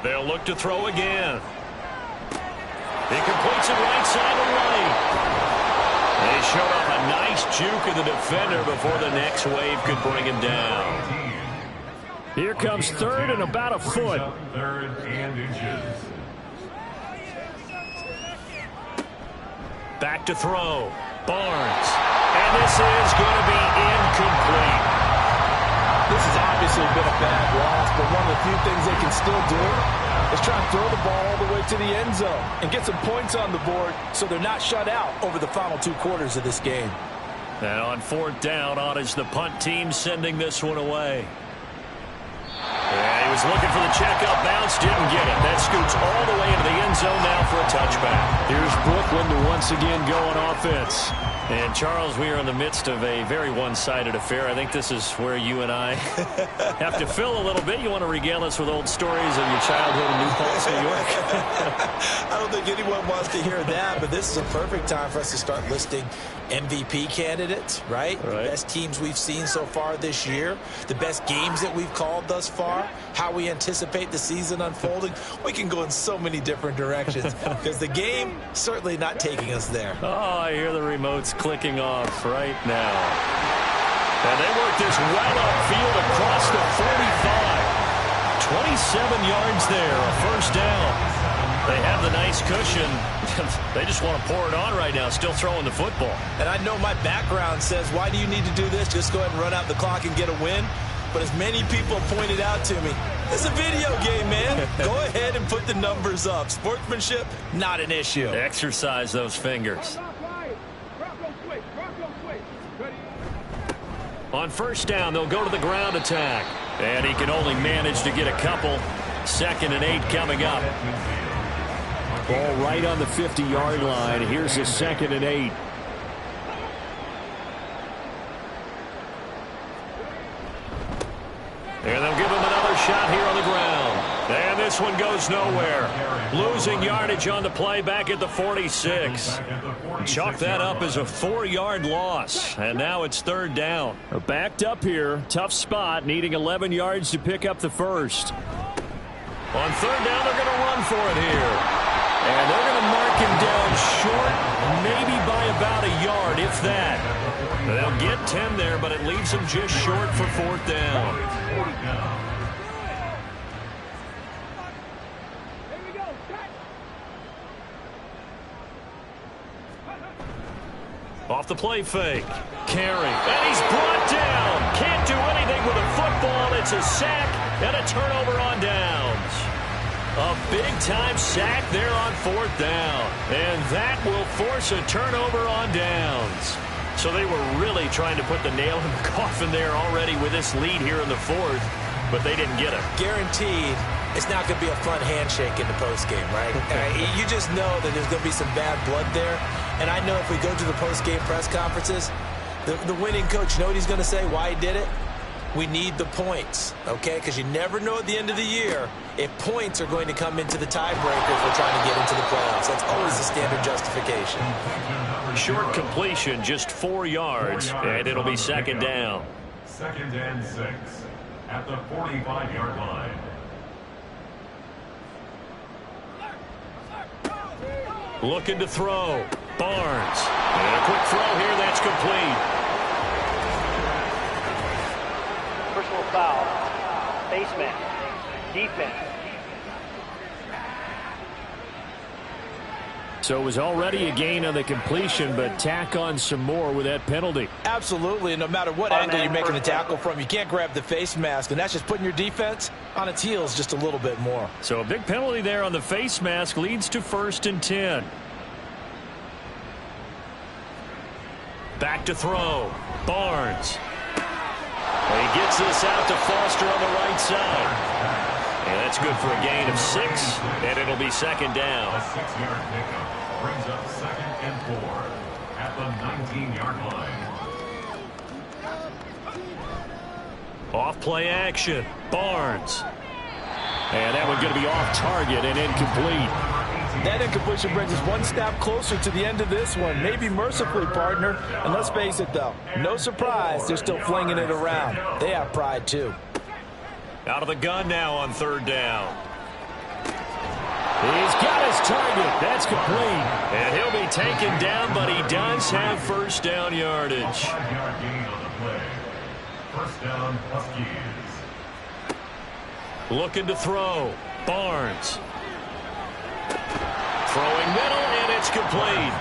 S1: They'll look to throw again. He completes it right side of lane. They showed off a nice juke of the defender before the next wave could bring him down.
S4: Here comes 3rd and about a foot.
S3: 3rd and inches.
S1: Back to throw. Barnes. And this is going to be incomplete.
S2: This has obviously been a bad loss, but one of the few things they can still do is try and throw the ball all the way to the end zone and get some points on the board so they're not shut out over the final 2 quarters of this game.
S1: And on 4th down, on is the punt team sending this one away. And he was looking for the checkup bounce, didn't get it. That scoots all the way into the end zone now for a touchback.
S4: Here's Brooklyn to once again go on offense.
S1: And, Charles, we are in the midst of a very one-sided affair. I think this is where you and I have to fill a little bit. You want to regale us with old stories of your childhood in New Paltz, New York?
S2: I don't think anyone wants to hear that, but this is a perfect time for us to start listing MVP candidates, right? The best teams we've seen so far this year, the best games that we've called thus far, how we anticipate the season unfolding. We can go in so many different directions because the game certainly not taking us there.
S1: Oh, I hear the remotes clicking off right now. And they work this well upfield across the 45. 27 yards there, a first down. They have the nice cushion. They just want to pour it on right now, still throwing the football.
S2: And I know my background says, why do you need to do this? Just go ahead and run out the clock and get a win. But as many people pointed out to me, it's a video game, man. Go ahead and put the numbers up. Sportsmanship, not an issue.
S1: Exercise those fingers. On first down, they'll go to the ground attack. And he can only manage to get a couple. 2nd and 8 coming up.
S4: Ball right on the 50-yard line. Here's a 2nd and 8.
S1: And they'll give him another shot here on the ground. And this one goes nowhere. Losing yardage on the play back at the 46. Chalk that up as a 4-yard loss. And now it's 3rd down.
S4: Backed up here. Tough spot. Needing 11 yards to pick up the first.
S1: On 3rd down, they're going to run for it here. And they're going to mark him down short, maybe by about a yard, if that. They'll get 10 there, but it leaves them just short for 4th down. Off the play fake. Carry. And he's brought down. Can't do anything with a football. It's a sack and a turnover on downs. A big-time sack there on 4th down. And that will force a turnover on downs. So they were really trying to put the nail in the coffin there already with this lead here in the 4th, but they didn't get it.
S2: Guaranteed it's not going to be a fun handshake in the postgame, right? You just know that there's going to be some bad blood there. And I know if we go to the postgame press conferences, the winning coach, you know what he's going to say, why he did it? We need the points, okay? Because you never know at the end of the year if points are going to come into the tiebreaker if we're trying to get into the playoffs. That's always the standard justification.
S1: Short completion, just 4 yards, and it'll be 2nd down.
S3: 2nd and 6 at the 45-yard line.
S1: Looking to throw. Barnes. And a quick throw here. That's complete.
S5: Personal foul. Face mask. Defense.
S4: So it was already a gain on the completion, but tack on some more with that penalty.
S2: Absolutely. No matter what angle you're making the tackle from, you can't grab the face mask, and that's just putting your defense on its heels just a little bit more.
S1: So a big penalty there on the face mask leads to 1st and 10. Back to throw. Barnes. He gets this out to Foster on the right side. And that's good for a gain of 6, and it'll be 2nd down.
S3: A 6-yard pickup brings up 2nd and 4 at the 19-yard line.
S1: Off play action. Barnes. And that one going to be off target and incomplete.
S2: That incompletion brings us one step closer to the end of this one. Maybe mercifully, partner. And let's face it, though, no surprise, they're still flinging it around. They have pride, too.
S1: Out of the gun now on 3rd down.
S4: He's got his target. That's complete.
S1: And he'll be taken down, but he does have 1st down yardage.
S3: 5-yard gain on the play. 1st down, Huskies.
S1: Looking to throw. Barnes. Throwing middle, and it's complete.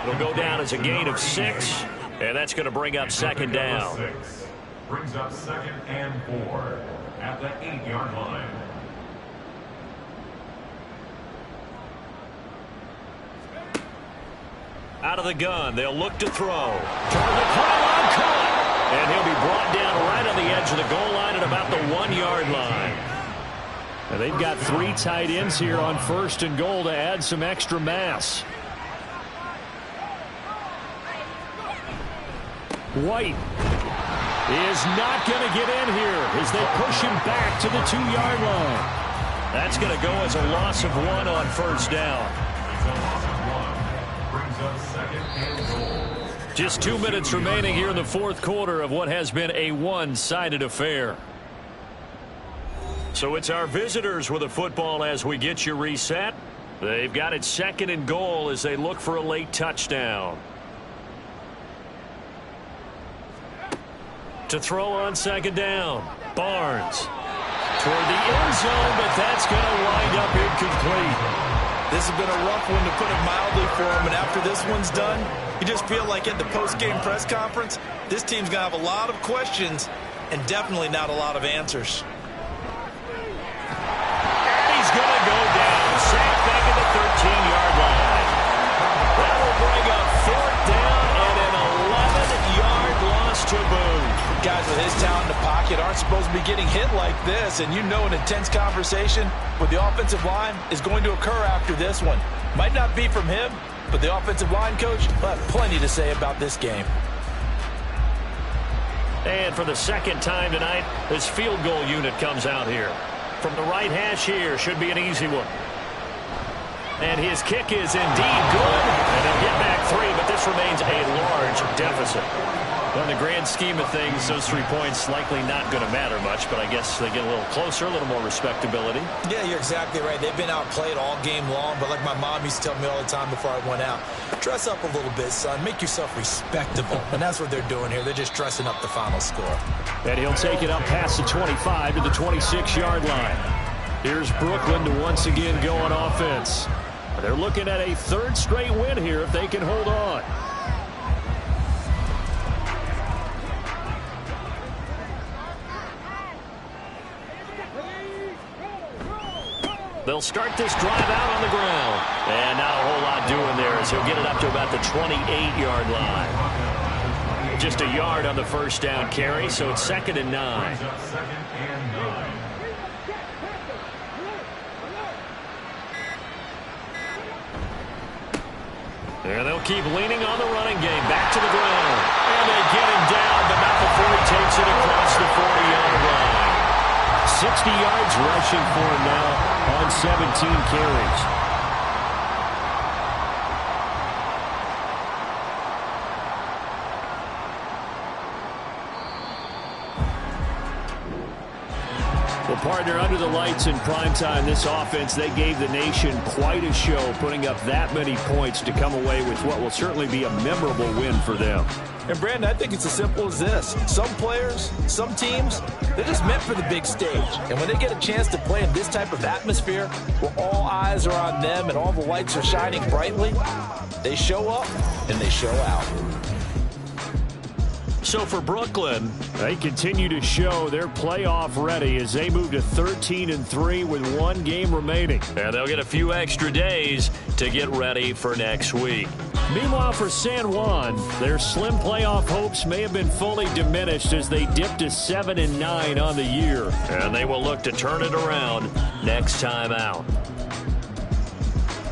S1: It'll go down as a gain of 6, and that's going to bring up 2nd down.
S3: 6 brings up 2nd and 4 at the 8-yard line.
S1: Out of the gun, they'll look to throw. Target pylon caught, and he'll be brought down right on the edge of the goal line at about the 1-yard line.
S4: And they've got 3 tight ends here on 1st and goal to add some extra mass. White is not going to get in here as they push him back to the 2-yard line.
S1: That's going to go as a loss of 1 on 1st down.
S3: It's a loss of 1. Brings up 2nd and goal.
S1: Just 2 minutes remaining here in the 4th quarter of what has been a one-sided affair. So it's our visitors with the football as we get you reset. They've got it 2nd and goal as they look for a late touchdown. To throw on 2nd down. Barnes. toward the end zone, but that's going to wind up incomplete.
S2: This has been a rough one, to put it mildly, for him. And after this one's done, you just feel like at the post-game press conference, this team's going to have a lot of questions and definitely not a lot of answers.
S1: And he's going to go down, sacked back at the 13-yard line. That will bring up fourth down and an 11-yard loss to boot.
S2: Guys with his talent in the pocket aren't supposed to be getting hit like this, and you know an intense conversation with the offensive line is going to occur after this one. Might not be from him, but the offensive line coach will have plenty to say about this game.
S1: And for the second time tonight, this field goal unit comes out here. From the right hash here, should be an easy one. And his kick is indeed good. And they'll get back 3, but this remains a large deficit. Well, in the grand scheme of things, those 3 points likely not going to matter much, but I guess they get a little closer, a little more respectability.
S2: Yeah, you're exactly right. They've been outplayed all game long, but like my mom used to tell me all the time before I went out, dress up a little bit, son. Make yourself respectable. And that's what they're doing here. They're just dressing up the final score.
S4: And he'll take it up past the 25 to the 26-yard line. Here's Brooklyn to once again go on offense. They're looking at a 3rd straight win here if they can hold on.
S1: They'll start this drive out on the ground. And not a whole lot doing there as he'll get it up to about the 28-yard line. Just a yard on the first down carry, so it's 2nd and 9. And they'll keep leaning on the running game. Back to the ground. And they get him down, but not before he takes it across the 40-yard line.
S4: 60 yards rushing for him now on 17 carries. Well, partner, under the lights in primetime, this offense, they gave the nation quite a show, putting up that many points to come away with what will certainly be a memorable win for them.
S2: And, Brandon, I think it's as simple as this. Some players, some teams, they're just meant for the big stage. And when they get a chance to play in this type of atmosphere where all eyes are on them and all the lights are shining brightly, they show up and they show out.
S1: So for Brooklyn,
S4: they continue to show they're playoff ready as they move to 13-3 with 1 game remaining.
S1: And they'll get a few extra days to get ready for next week.
S4: Meanwhile, for San Juan, their slim playoff hopes may have been fully diminished as they dipped to 7-9 on the year.
S1: And they will look to turn it around next time out.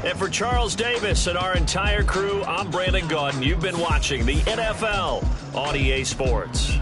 S1: And for Charles Davis and our entire crew, I'm Brandon Gaudin. You've been watching the NFL on EA Sports.